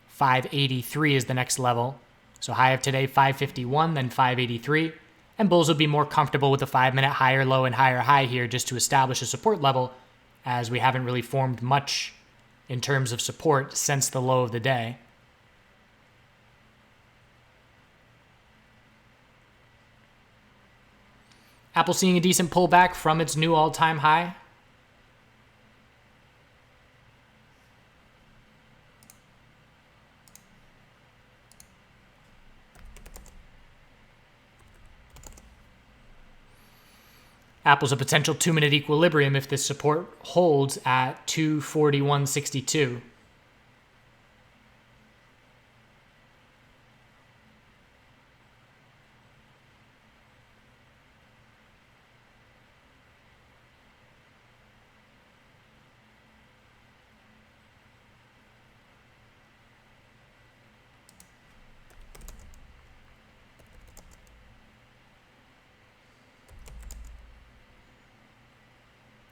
[SPEAKER 1] 583 is the next level. So high of today, 551, then 583. And Bulls would be more comfortable with a 5-minute higher low and higher high here just to establish a support level, as we haven't really formed much in terms of support since the low of the day. Apple seeing a decent pullback from its new all-time high. Apple's a potential 2-minute equilibrium if this support holds at 241.62.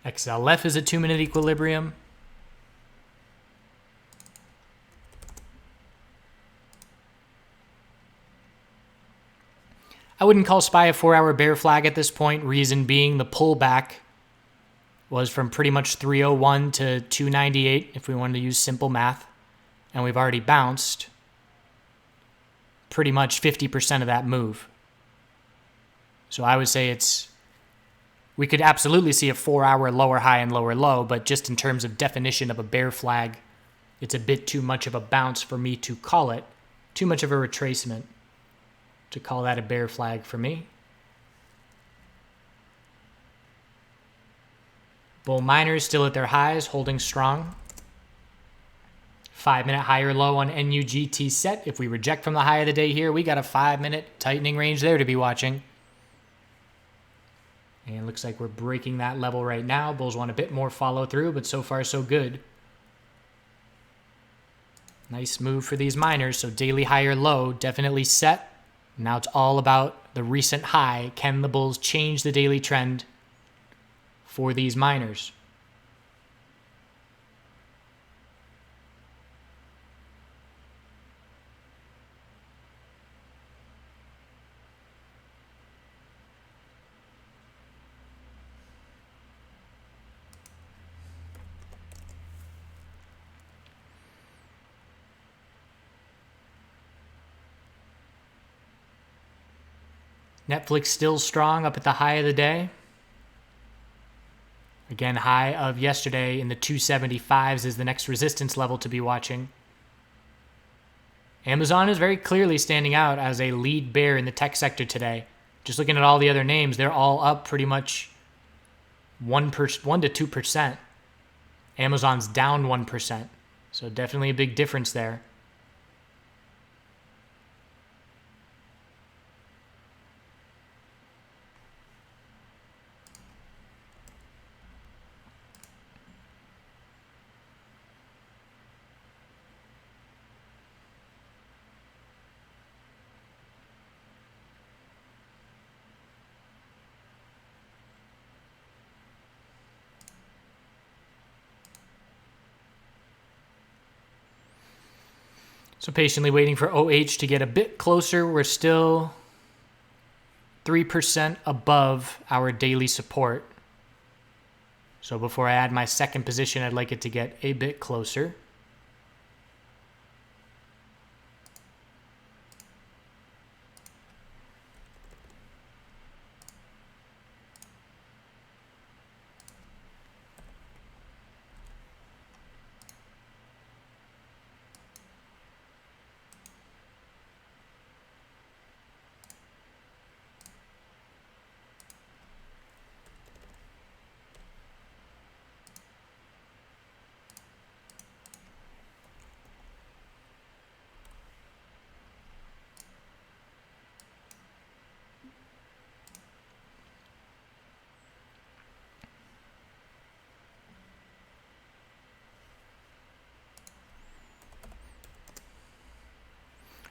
[SPEAKER 1] XLF is a 2-minute equilibrium. I wouldn't call SPY a 4-hour bear flag at this point, reason being the pullback was from pretty much 301 to 298 if we wanted to use simple math, and we've already bounced pretty much 50% of that move. So I would say we could absolutely see a 4-hour lower high and lower low, but just in terms of definition of a bear flag, it's a bit too much of a bounce for me to call it, too much of a retracement to call that a bear flag for me. Bull miners still at their highs, holding strong. 5-minute higher low on NUGT set. If we reject from the high of the day here, we got a 5-minute tightening range there to be watching. And it looks like we're breaking that level right now. Bulls want a bit more follow through, but so far so good. Nice move for these miners. So daily higher low definitely set. Now it's all about the recent high. Can the Bulls change the daily trend for these miners? Netflix still strong up at the high of the day. Again, high of yesterday in the 275s is the next resistance level to be watching. Amazon is very clearly standing out as a lead bear in the tech sector today. Just looking at all the other names, they're all up pretty much 1 to 2%. Amazon's down 1%. So definitely a big difference there. So patiently waiting for OH to get a bit closer. We're still 3% above our daily support. So before I add my second position, I'd like it to get a bit closer.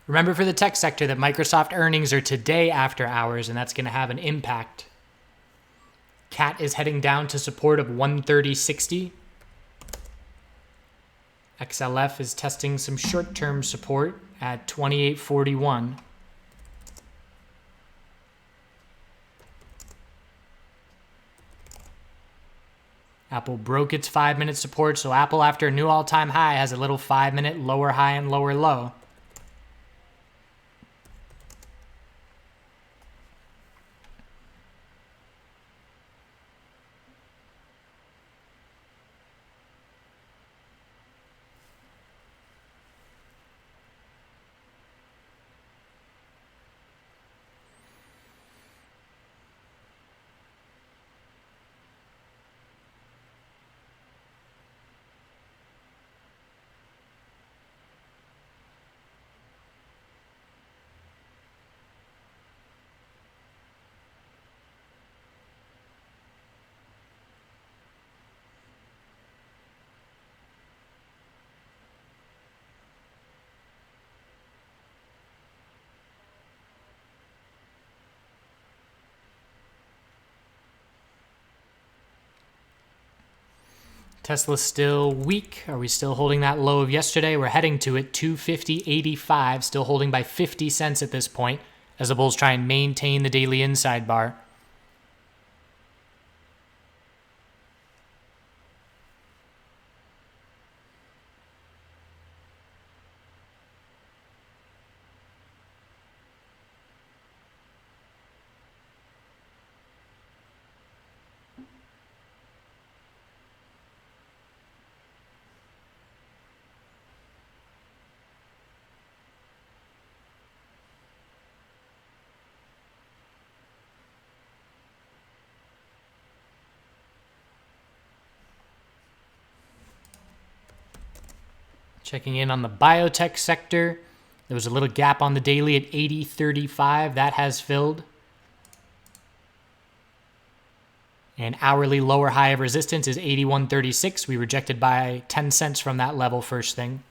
[SPEAKER 1] Remember for the tech sector that Microsoft earnings are today after hours, and that's going to have an impact. CAT is heading down to support of 130.60. XLF is testing some short-term support at 28.41. Apple broke its 5-minute support, so Apple, after a new all-time high, has a little 5-minute lower high and lower low. Tesla's still weak. Are we still holding that low of yesterday? We're heading to it, 250.85, still holding by 50 cents at this point, as the bulls try and maintain the daily inside bar. Checking in on the biotech sector. There was a little gap on the daily at 80.35. That has filled. And hourly lower high of resistance is 81.36. We rejected by 10 cents from that level first thing.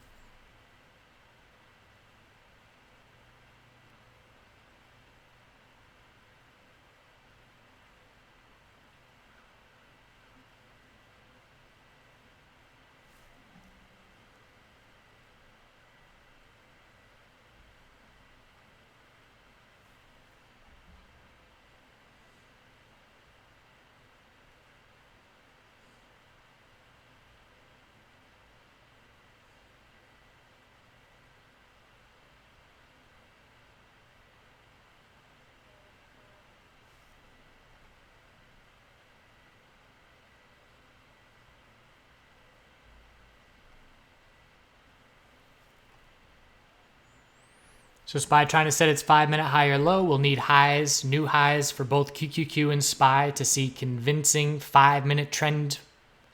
[SPEAKER 1] So SPY trying to set its 5-minute high or low. We'll need highs, new highs for both QQQ and SPY to see convincing 5-minute trend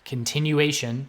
[SPEAKER 1] continuation.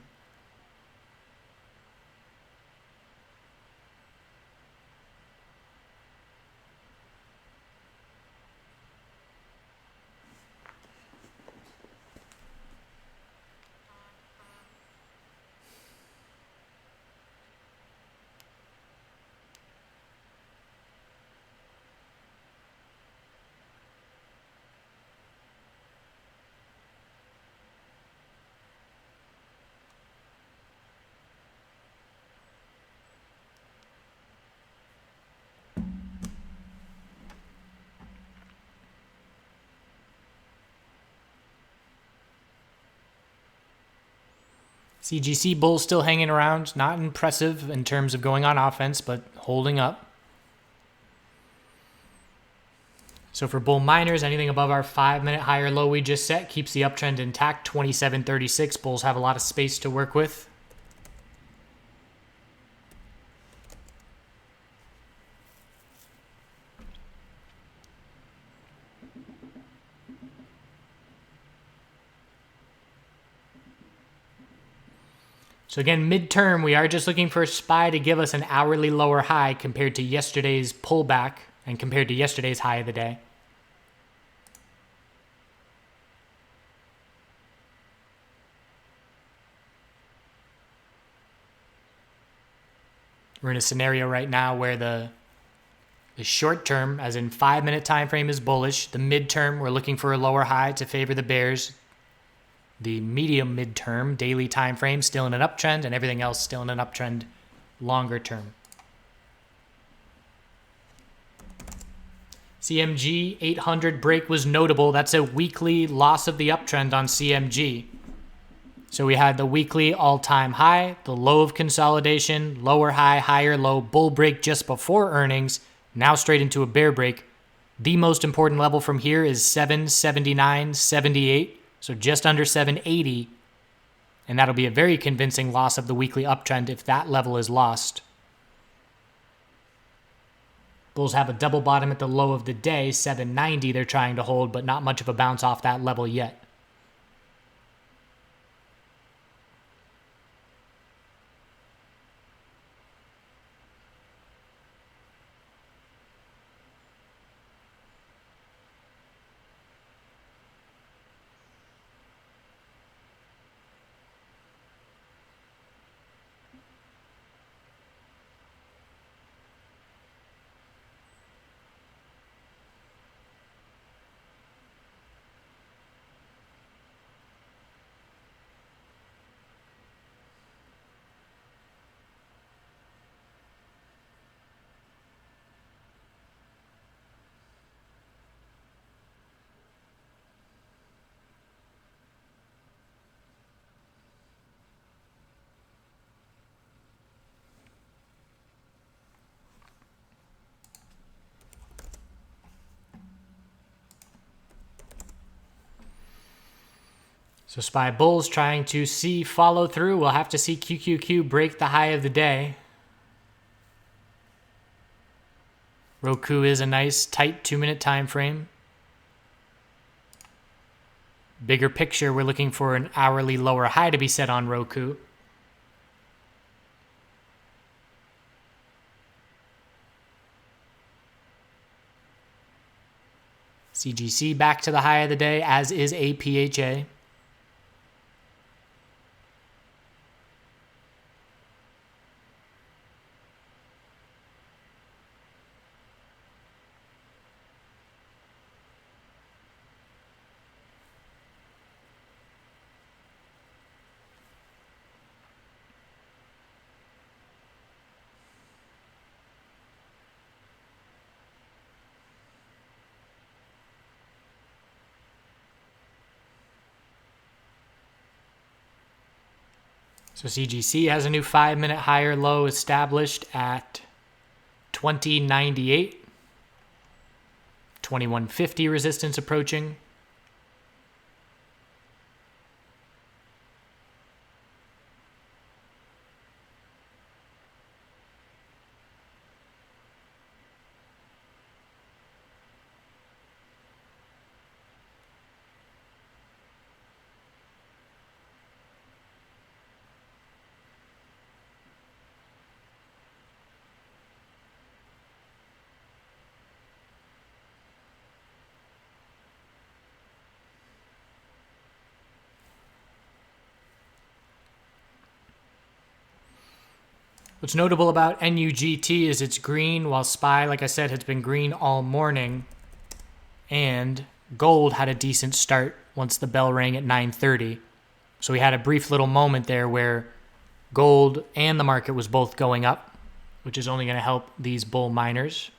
[SPEAKER 1] CGC bulls still hanging around, not impressive in terms of going on offense, but holding up. So for bull miners, anything above our 5-minute high or low we just set keeps the uptrend intact, 27.36. Bulls have a lot of space to work with. So again, midterm, we are just looking for a SPY to give us an hourly lower high compared to yesterday's pullback and compared to yesterday's high of the day. We're in a scenario right now where the short term, as in 5-minute time frame, is bullish. The midterm, we're looking for a lower high to favor the bears. The medium midterm daily time frame still in an uptrend, and everything else still in an uptrend longer term. CMG 800 break was notable. That's a weekly loss of the uptrend on CMG. So we had the weekly all-time high, the low of consolidation, lower high, higher low, bull break just before earnings, now straight into a bear break. The most important level from here is 779.78. So just under 780, and that'll be a very convincing loss of the weekly uptrend if that level is lost. Bulls have a double bottom at the low of the day, 790 they're trying to hold, but not much of a bounce off that level yet. So SPY bulls trying to see follow through. We'll have to see QQQ break the high of the day. Roku is a nice tight 2-minute time frame. Bigger picture, we're looking for an hourly lower high to be set on Roku. CGC back to the high of the day, as is APHA. So CGC has a new 5-minute higher low established at 2098. 2150 resistance approaching. What's notable about NUGT is it's green, while SPY, like I said, has been green all morning. And gold had a decent start once the bell rang at 9:30. So we had a brief little moment there where gold and the market was both going up, which is only going to help these bull miners.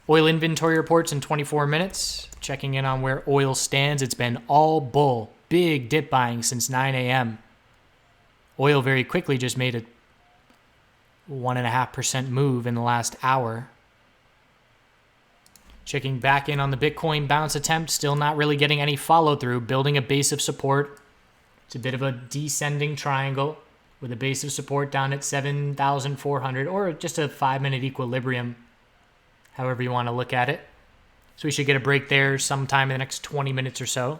[SPEAKER 1] Oil inventory reports in 24 minutes. Checking in on where oil stands. It's been all bull. Big dip buying since 9 a.m. Oil very quickly just made a 1.5% move in the last hour. Checking back in on the Bitcoin bounce attempt. Still not really getting any follow through. Building a base of support. It's a bit of a descending triangle with a base of support down at 7,400 or just a 5-minute equilibrium, however you want to look at it. So we should get a break there sometime in the next 20 minutes or so.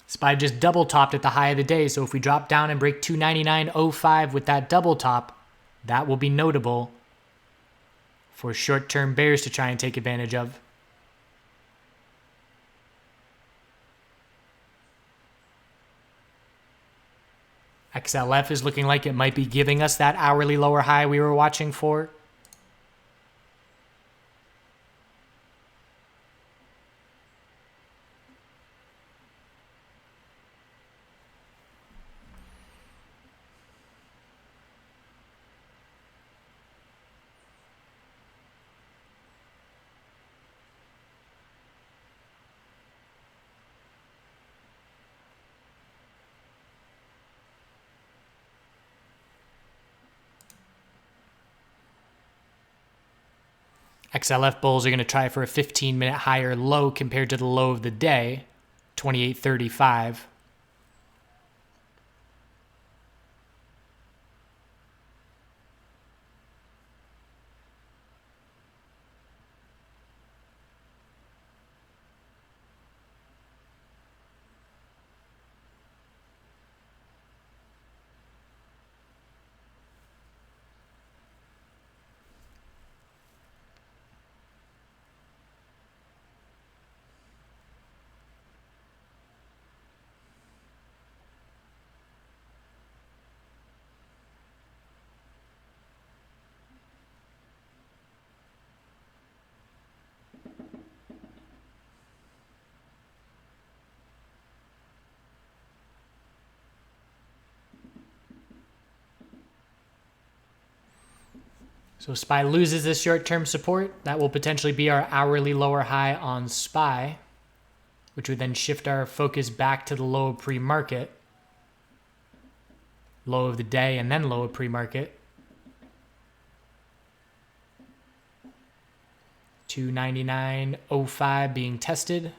[SPEAKER 1] SPY just double topped at the high of the day, so if we drop down and break 299.05 with that double top, that will be notable for short-term bears to try and take advantage of. XLF is looking like it might be giving us that hourly lower high we were watching for. XLF bulls are going to try for a 15-minute higher low compared to the low of the day, 28.35. So SPY loses this short-term support. That will potentially be our hourly lower high on SPY, which would then shift our focus back to the low of pre-market, low of the day, and then low of pre-market. 299.05 being tested.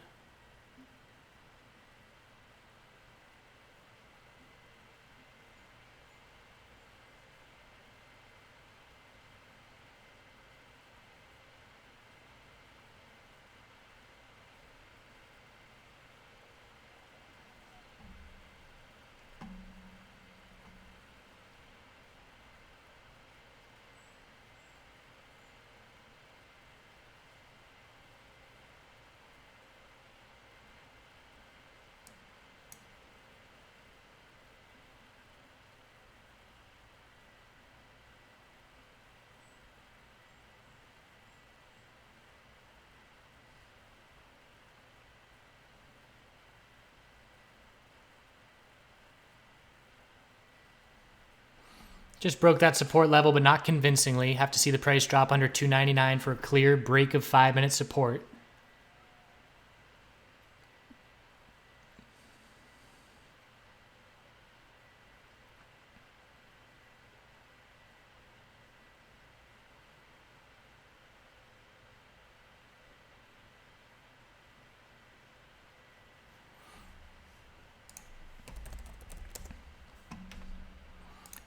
[SPEAKER 1] Just broke that support level, but not convincingly. Have to see the price drop under 299 for a clear break of 5-minute support.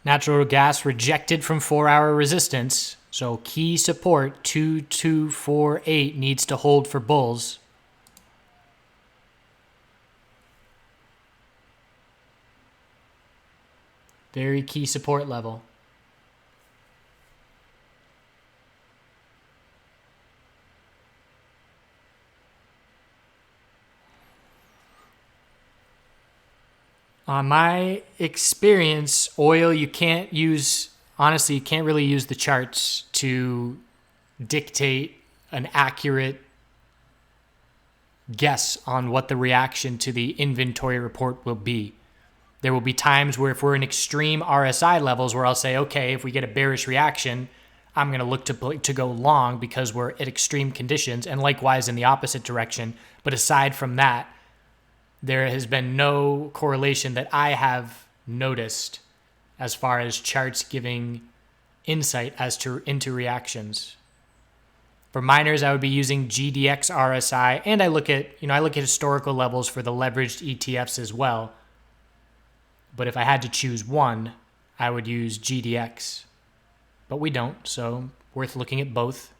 [SPEAKER 1] Natural gas rejected from 4-hour resistance. So key support 2248 needs to hold for bulls. Very key support level. On my experience, oil, you can't really use the charts to dictate an accurate guess on what the reaction to the inventory report will be. There will be times where if we're in extreme RSI levels where I'll say, okay, if we get a bearish reaction, I'm going to look to go long because we're at extreme conditions, and likewise in the opposite direction. But aside from that, there has been no correlation that I have noticed as far as charts giving insight into reactions. For miners, I would be using GDX RSI, and I look at historical levels for the leveraged ETFs as well. But if I had to choose one, I would use GDX. But we don't, so worth looking at both.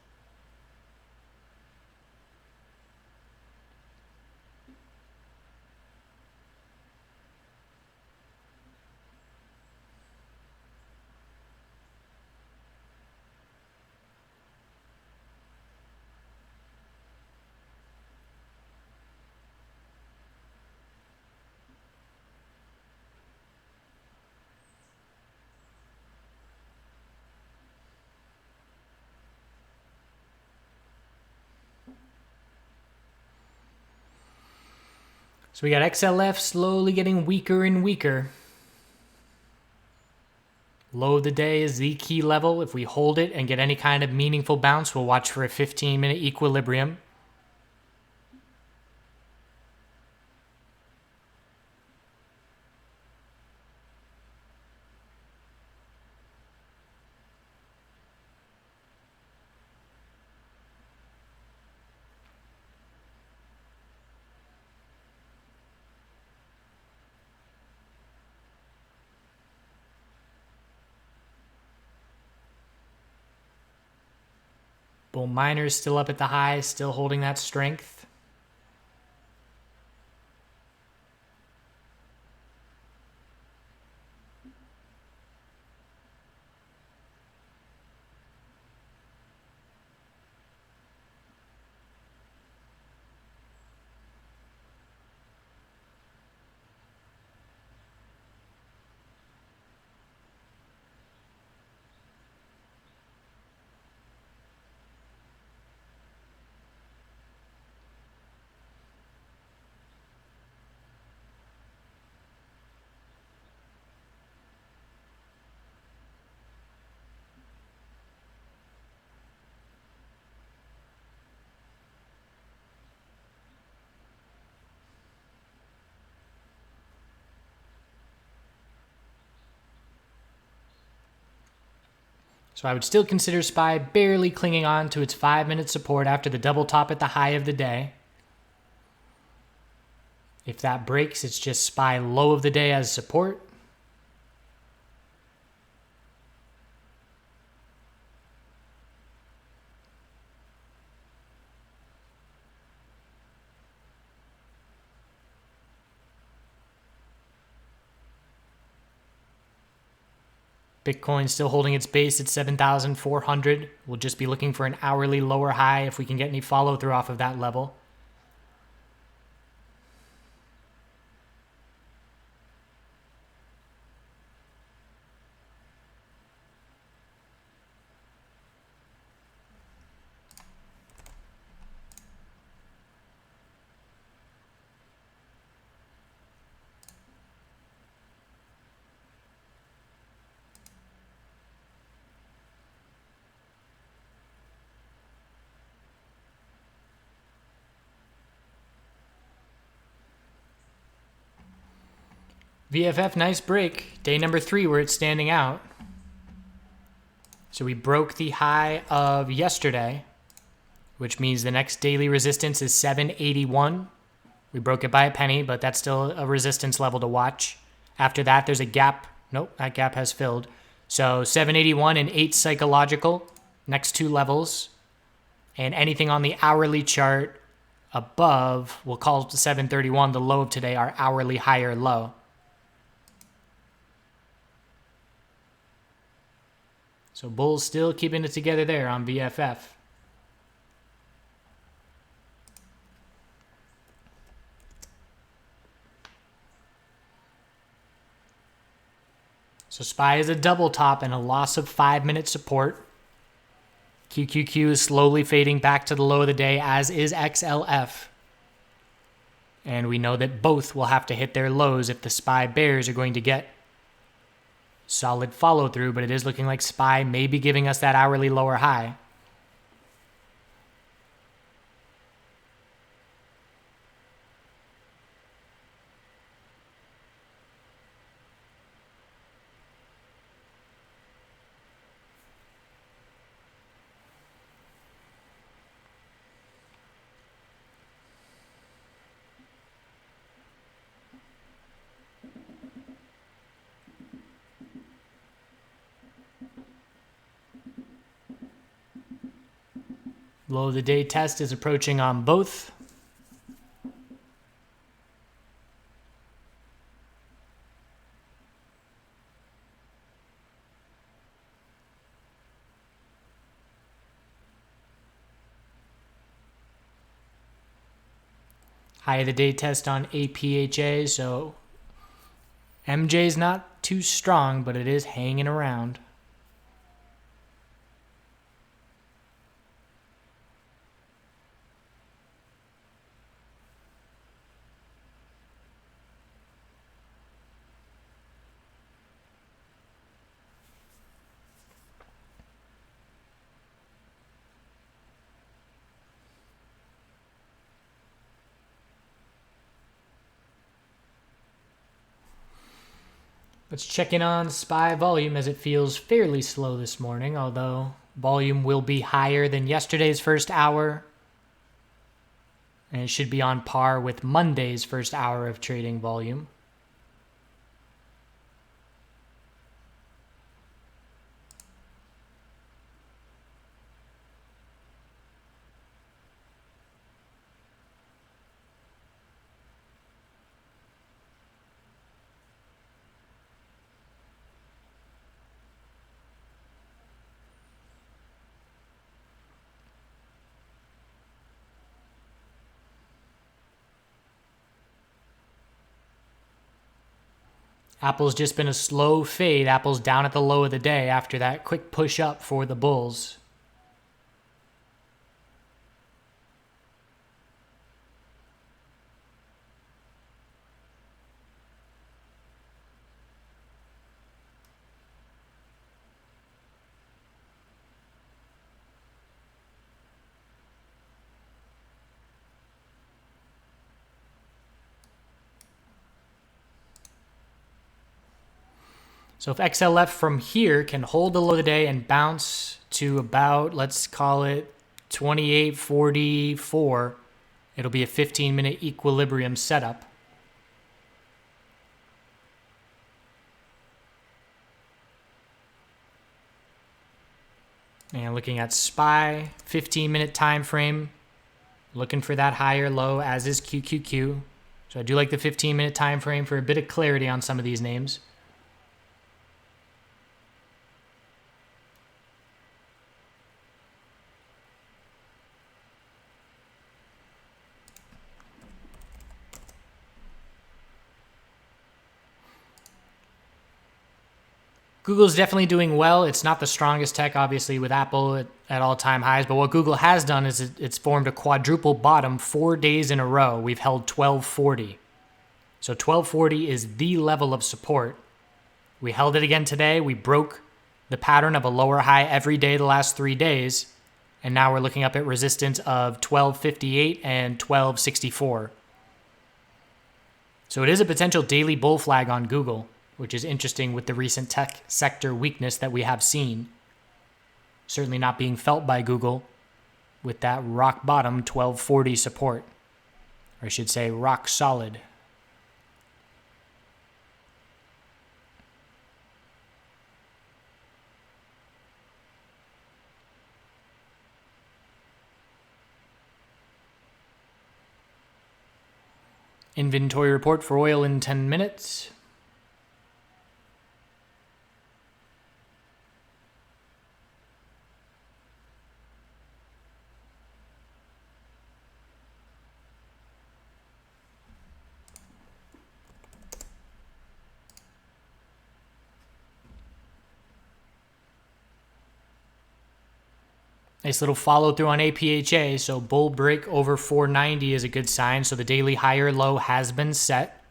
[SPEAKER 1] So we got XLF slowly getting weaker and weaker. Low of the day is the key level. If we hold it and get any kind of meaningful bounce, we'll watch for a 15-minute equilibrium. Bull miners still up at the high, still holding that strength. So I would still consider SPY barely clinging on to its 5-minute support after the double top at the high of the day. If that breaks, it's just SPY low of the day as support. Bitcoin still holding its base at 7,400. We'll just be looking for an hourly lower high if we can get any follow through off of that level. VFF, nice break. Day number 3 where it's standing out. So we broke the high of yesterday, which means the next daily resistance is 781. We broke it by a penny, but that's still a resistance level to watch. After that, there's a gap. Nope, that gap has filled. So 781 and 8 psychological, next 2 levels. And anything on the hourly chart above, we'll call it 731, the low of today, our hourly higher low. So bulls still keeping it together there on VFF. So SPY is a double top and a loss of 5-minute support. QQQ is slowly fading back to the low of the day, as is XLF. And we know that both will have to hit their lows if the SPY bears are going to get solid follow through, but it is looking like SPY may be giving us that hourly lower high. Low of the day test is approaching on both. High of the day test on APHA, so MJ is not too strong, but it is hanging around. Let's check in on SPY volume, as it feels fairly slow this morning, although volume will be higher than yesterday's first hour. And it should be on par with Monday's first hour of trading volume. Apple's just been a slow fade. Apple's down at the low of the day after that quick push up for the bulls. So if XLF from here can hold the low of the day and bounce to about, let's call it 28.44, it'll be a 15-minute equilibrium setup. And looking at SPY, 15-minute time frame, looking for that higher low, as is QQQ. So I do like the 15-minute time frame for a bit of clarity on some of these names. Google's definitely doing well. It's not the strongest tech, obviously, with Apple at all-time highs. But what Google has done is it's formed a quadruple bottom 4 days in a row. We've held 1240. So 1240 is the level of support. We held it again today. We broke the pattern of a lower high every day the last 3 days. And now we're looking up at resistance of 1258 and 1264. So it is a potential daily bull flag on Google, which is interesting with the recent tech sector weakness that we have seen. Certainly not being felt by Google with that rock bottom 1240 support. Or I should say rock solid. Inventory report for oil in 10 minutes. Nice little follow through on APHA. So bull break over 490 is a good sign. So the daily higher low has been set.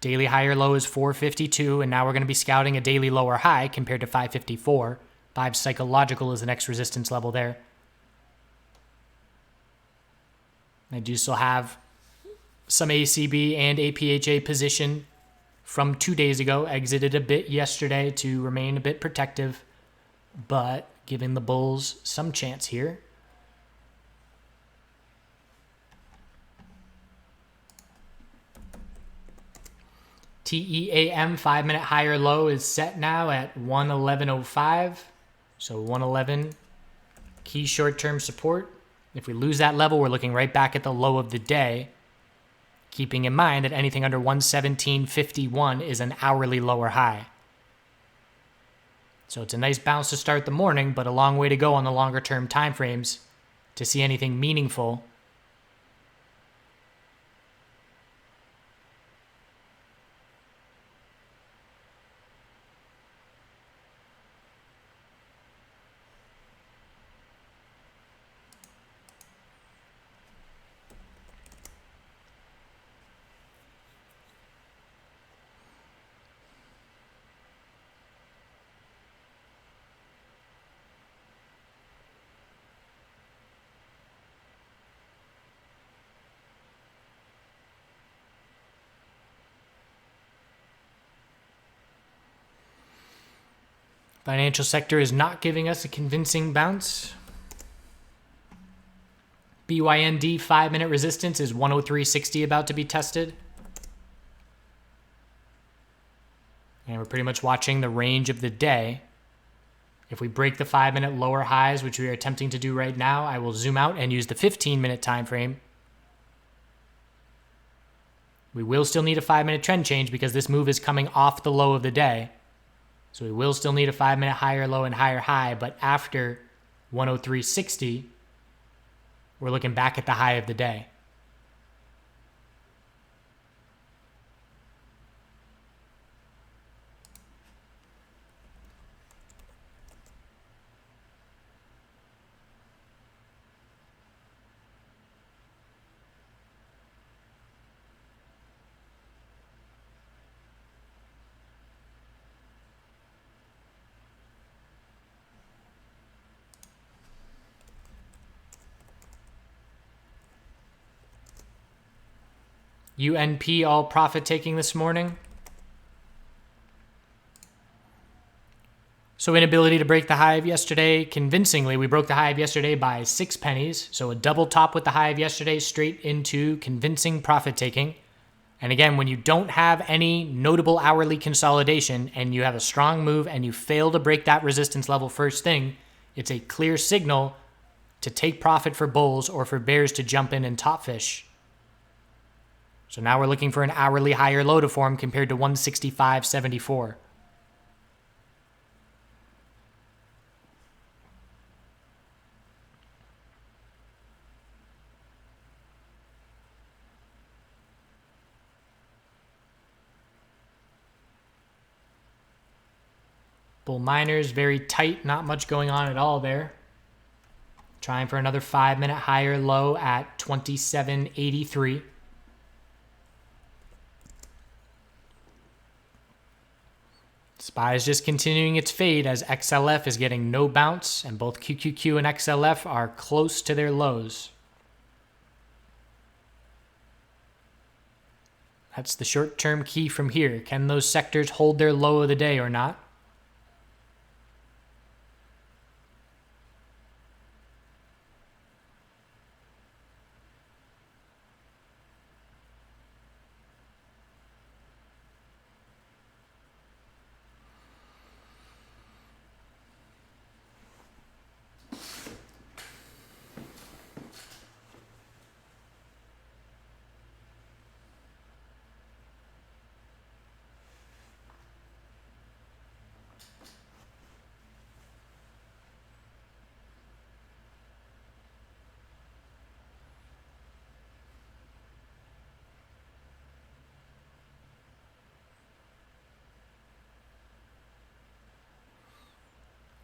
[SPEAKER 1] Daily higher low is 452, and now we're going to be scouting a daily lower high compared to 554. 5 psychological is the next resistance level there. I do still have some ACB and APHA position from 2 days ago. Exited a bit yesterday to remain a bit protective, but giving the bulls some chance here. TEAM 5-minute higher low is set now at 111.05. So 111 key short-term support. If we lose that level, we're looking right back at the low of the day, keeping in mind that anything under 117.51 is an hourly lower high. So it's a nice bounce to start the morning, but a long way to go on the longer term time frames to see anything meaningful. Financial sector is not giving us a convincing bounce. BYND 5-minute resistance is 103.60 about to be tested. And we're pretty much watching the range of the day. If we break the 5-minute lower highs, which we are attempting to do right now, I will zoom out and use the 15-minute time frame. We will still need a 5-minute trend change because this move is coming off the low of the day. So we will still need a 5-minute higher low and higher high, but after 103.60, we're looking back at the high of the day. UNP all profit taking this morning. So inability to break the high of yesterday convincingly. We broke the high of yesterday by 6 pennies. So a double top with the high of yesterday straight into convincing profit taking. And again, when you don't have any notable hourly consolidation and you have a strong move and you fail to break that resistance level first thing, it's a clear signal to take profit for bulls or for bears to jump in and top fish. So now we're looking for an hourly higher low to form compared to 165.74. Bull miners, very tight, not much going on at all there. Trying for another 5-minute higher low at 27.83. SPY is just continuing its fade as XLF is getting no bounce, and both QQQ and XLF are close to their lows. That's the short-term key from here. Can those sectors hold their low of the day or not?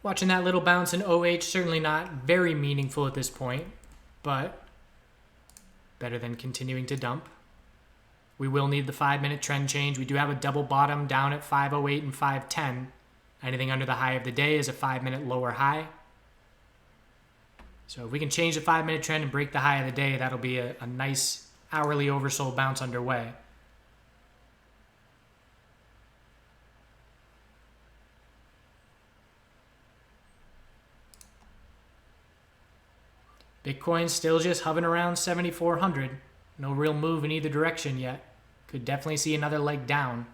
[SPEAKER 1] Watching that little bounce in OH, certainly not very meaningful at this point, but better than continuing to dump. We will need the 5-minute trend change. We do have a double bottom down at 508 and 510. Anything under the high of the day is a 5-minute lower high. So if we can change the 5-minute trend and break the high of the day, that'll be a nice hourly oversold bounce underway. Bitcoin still just hovering around 7,400. No real move in either direction yet. Could definitely see another leg down.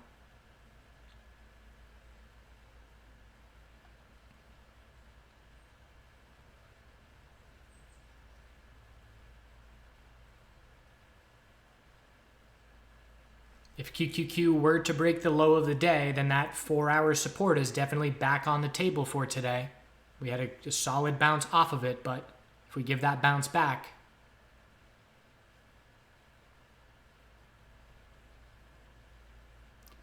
[SPEAKER 1] If QQQ were to break the low of the day, then that 4-hour support is definitely back on the table for today. We had a solid bounce off of it, but if we give that bounce back,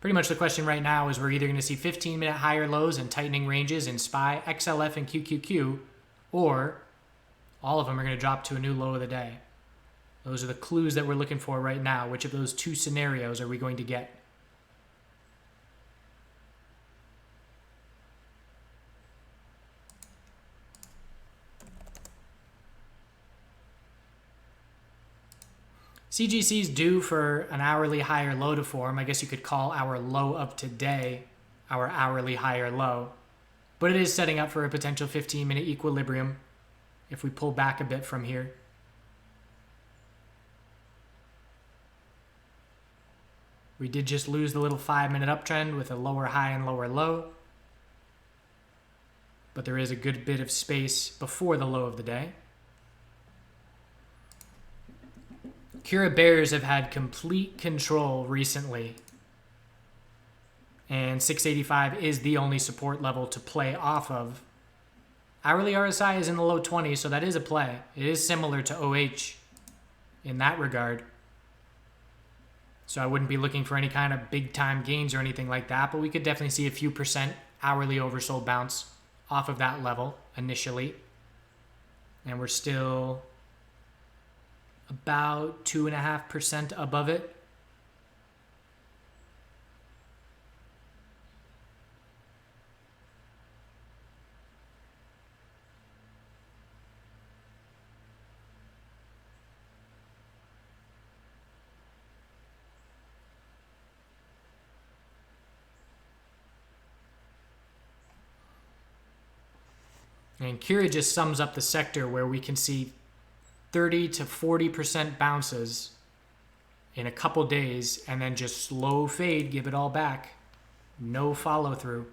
[SPEAKER 1] pretty much the question right now is we're either going to see 15-minute higher lows and tightening ranges in SPY, XLF, and QQQ, or all of them are going to drop to a new low of the day. Those are the clues that we're looking for right now. Which of those two scenarios are we going to get? CGC is due for an hourly higher low to form. I guess you could call our low of today our hourly higher low. But it is setting up for a potential 15-minute equilibrium if we pull back a bit from here. We did just lose the little 5-minute uptrend with a lower high and lower low. But there is a good bit of space before the low of the day. Cura bears have had complete control recently. And 685 is the only support level to play off of. Hourly RSI is in the low 20s, so that is a play. It is similar to OH in that regard. So I wouldn't be looking for any kind of big time gains or anything like that, but we could definitely see a few percent hourly oversold bounce off of that level initially. And we're still about 2.5% above it. And Cura just sums up the sector where we can see 30 to 40% bounces in a couple days and then just slow fade, give it all back. No follow through.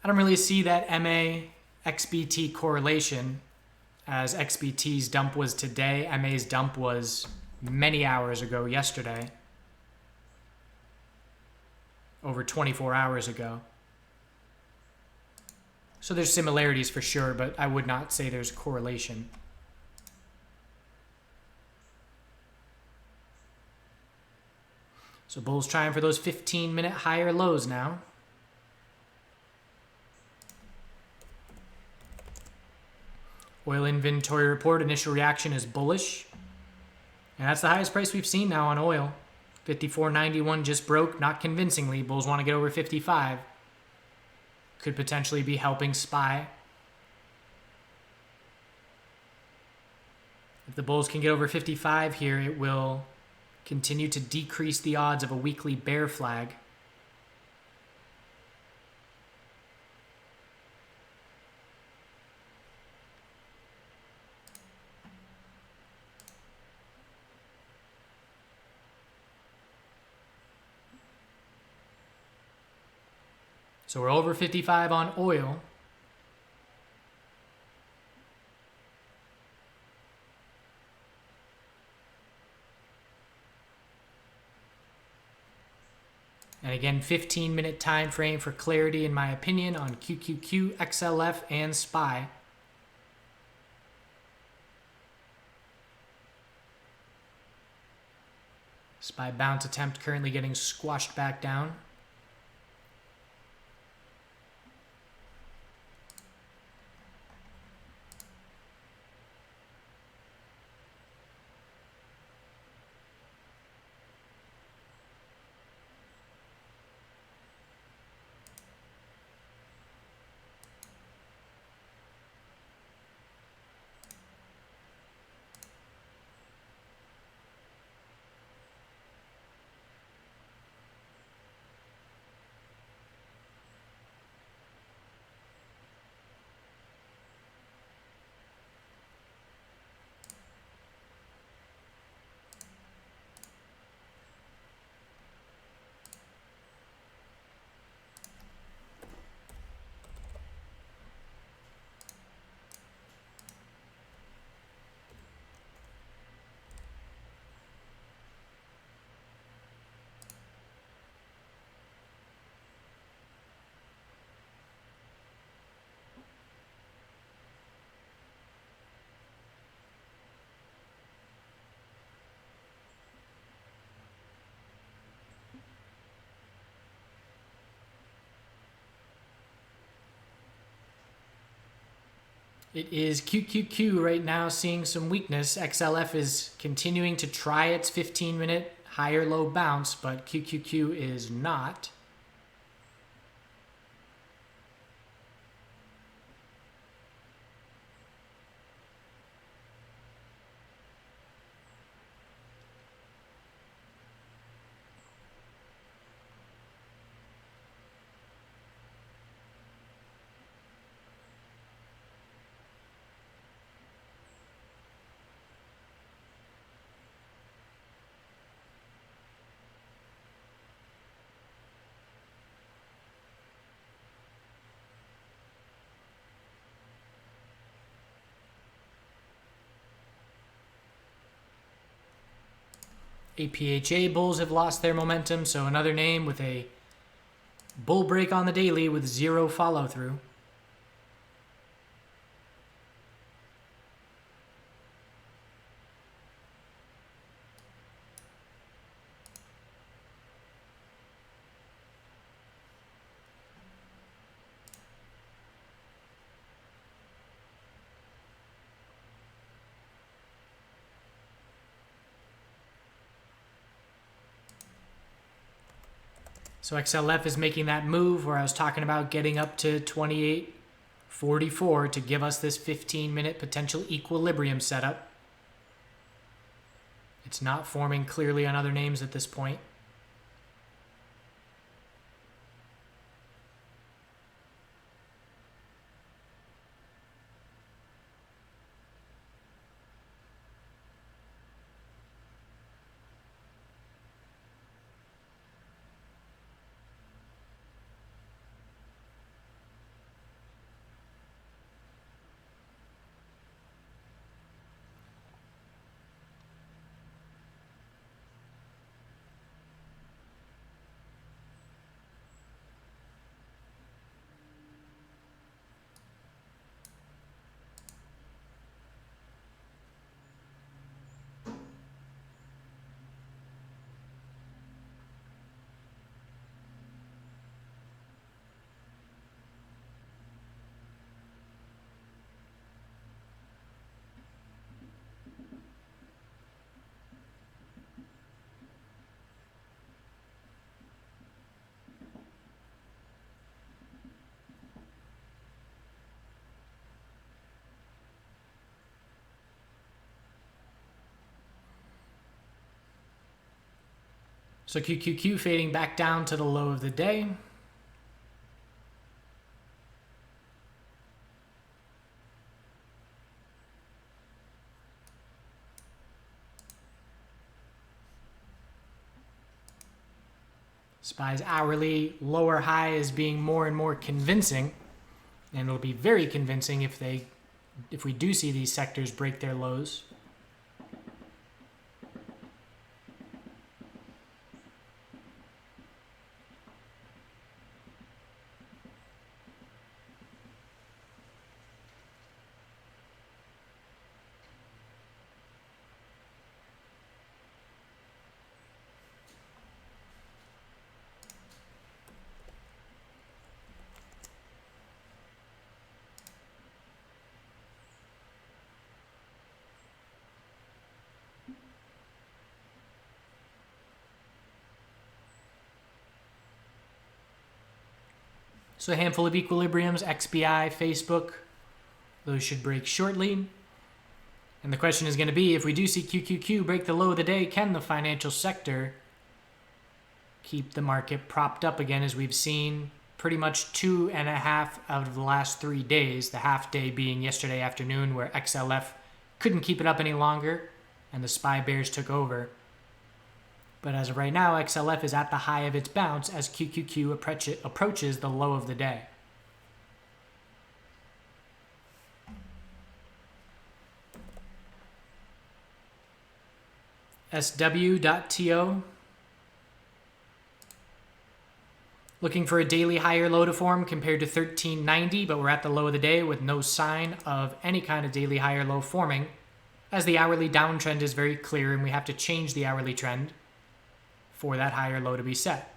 [SPEAKER 1] I don't really see that MA XBT correlation, as XBT's dump was today. MA's dump was many hours ago yesterday. Over 24 hours ago. So there's similarities for sure, but I would not say there's correlation. So bulls trying for those 15-minute higher lows now. Oil inventory report, initial reaction is bullish. And that's the highest price we've seen now on oil. 54.91 just broke, not convincingly. Bulls want to get over 55. Could potentially be helping SPY. If the bulls can get over 55 here, it will continue to decrease the odds of a weekly bear flag. So we're over 55 on oil. And again, 15-minute time frame for clarity, in my opinion, on QQQ, XLF, and SPY. SPY bounce attempt currently getting squashed back down. It is QQQ right now seeing some weakness. XLF is continuing to try its 15-minute higher-low bounce, but QQQ is not. APHA bulls have lost their momentum, so another name with a bull break on the daily with zero follow-through. So XLF is making that move where I was talking about getting up to 28.44 to give us this 15-minute potential equilibrium setup. It's not forming clearly on other names at this point. So QQQ fading back down to the low of the day. SPY's hourly lower high is being more and more convincing, and it'll be very convincing if we do see these sectors break their lows. So a handful of equilibriums, XBI, Facebook, those should break shortly. And the question is going to be, if we do see QQQ break the low of the day, can the financial sector keep the market propped up again, as we've seen pretty much 2.5 out of the last 3 days, the half day being yesterday afternoon where XLF couldn't keep it up any longer and the SPY bears took over. But as of right now, XLF is at the high of its bounce as QQQ approaches the low of the day. SW.TO. Looking for a daily higher low to form compared to 1390, but we're at the low of the day with no sign of any kind of daily higher low forming, as the hourly downtrend is very clear and we have to change the hourly trend for that higher low to be set.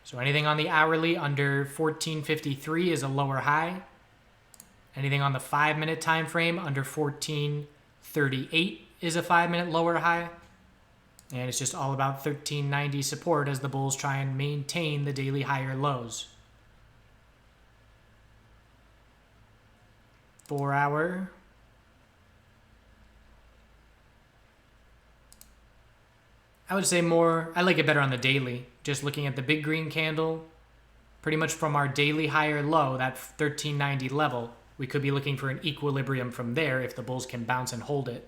[SPEAKER 1] So anything on the hourly under 1453 is a lower high. Anything on the 5-minute time frame under 1438 is a 5-minute lower high. And it's just all about 1390 support as the bulls try and maintain the daily higher lows. 4 hour. I would say more, I like it better on the daily. Just looking at the big green candle, pretty much from our daily higher low, that 1390 level, we could be looking for an equilibrium from there if the bulls can bounce and hold it.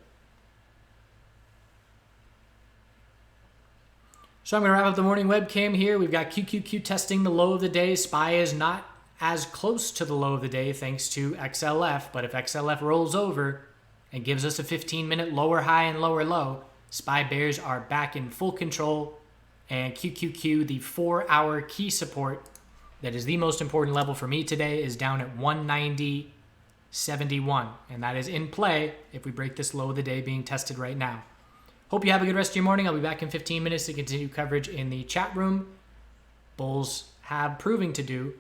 [SPEAKER 1] So I'm going to wrap up the morning webcam here. We've got QQQ testing the low of the day. SPY is not as close to the low of the day thanks to XLF, but if XLF rolls over and gives us a 15-minute lower high and lower low, SPY bears are back in full control, and QQQ, the 4-hour key support that is the most important level for me today, is down at 190.71, and that is in play if we break this low of the day being tested right now. Hope you have a good rest of your morning. I'll be back in 15 minutes to continue coverage in the chat room. Bulls have proving to do,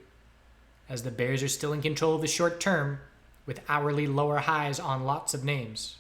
[SPEAKER 1] as the bears are still in control of the short term with hourly lower highs on lots of names.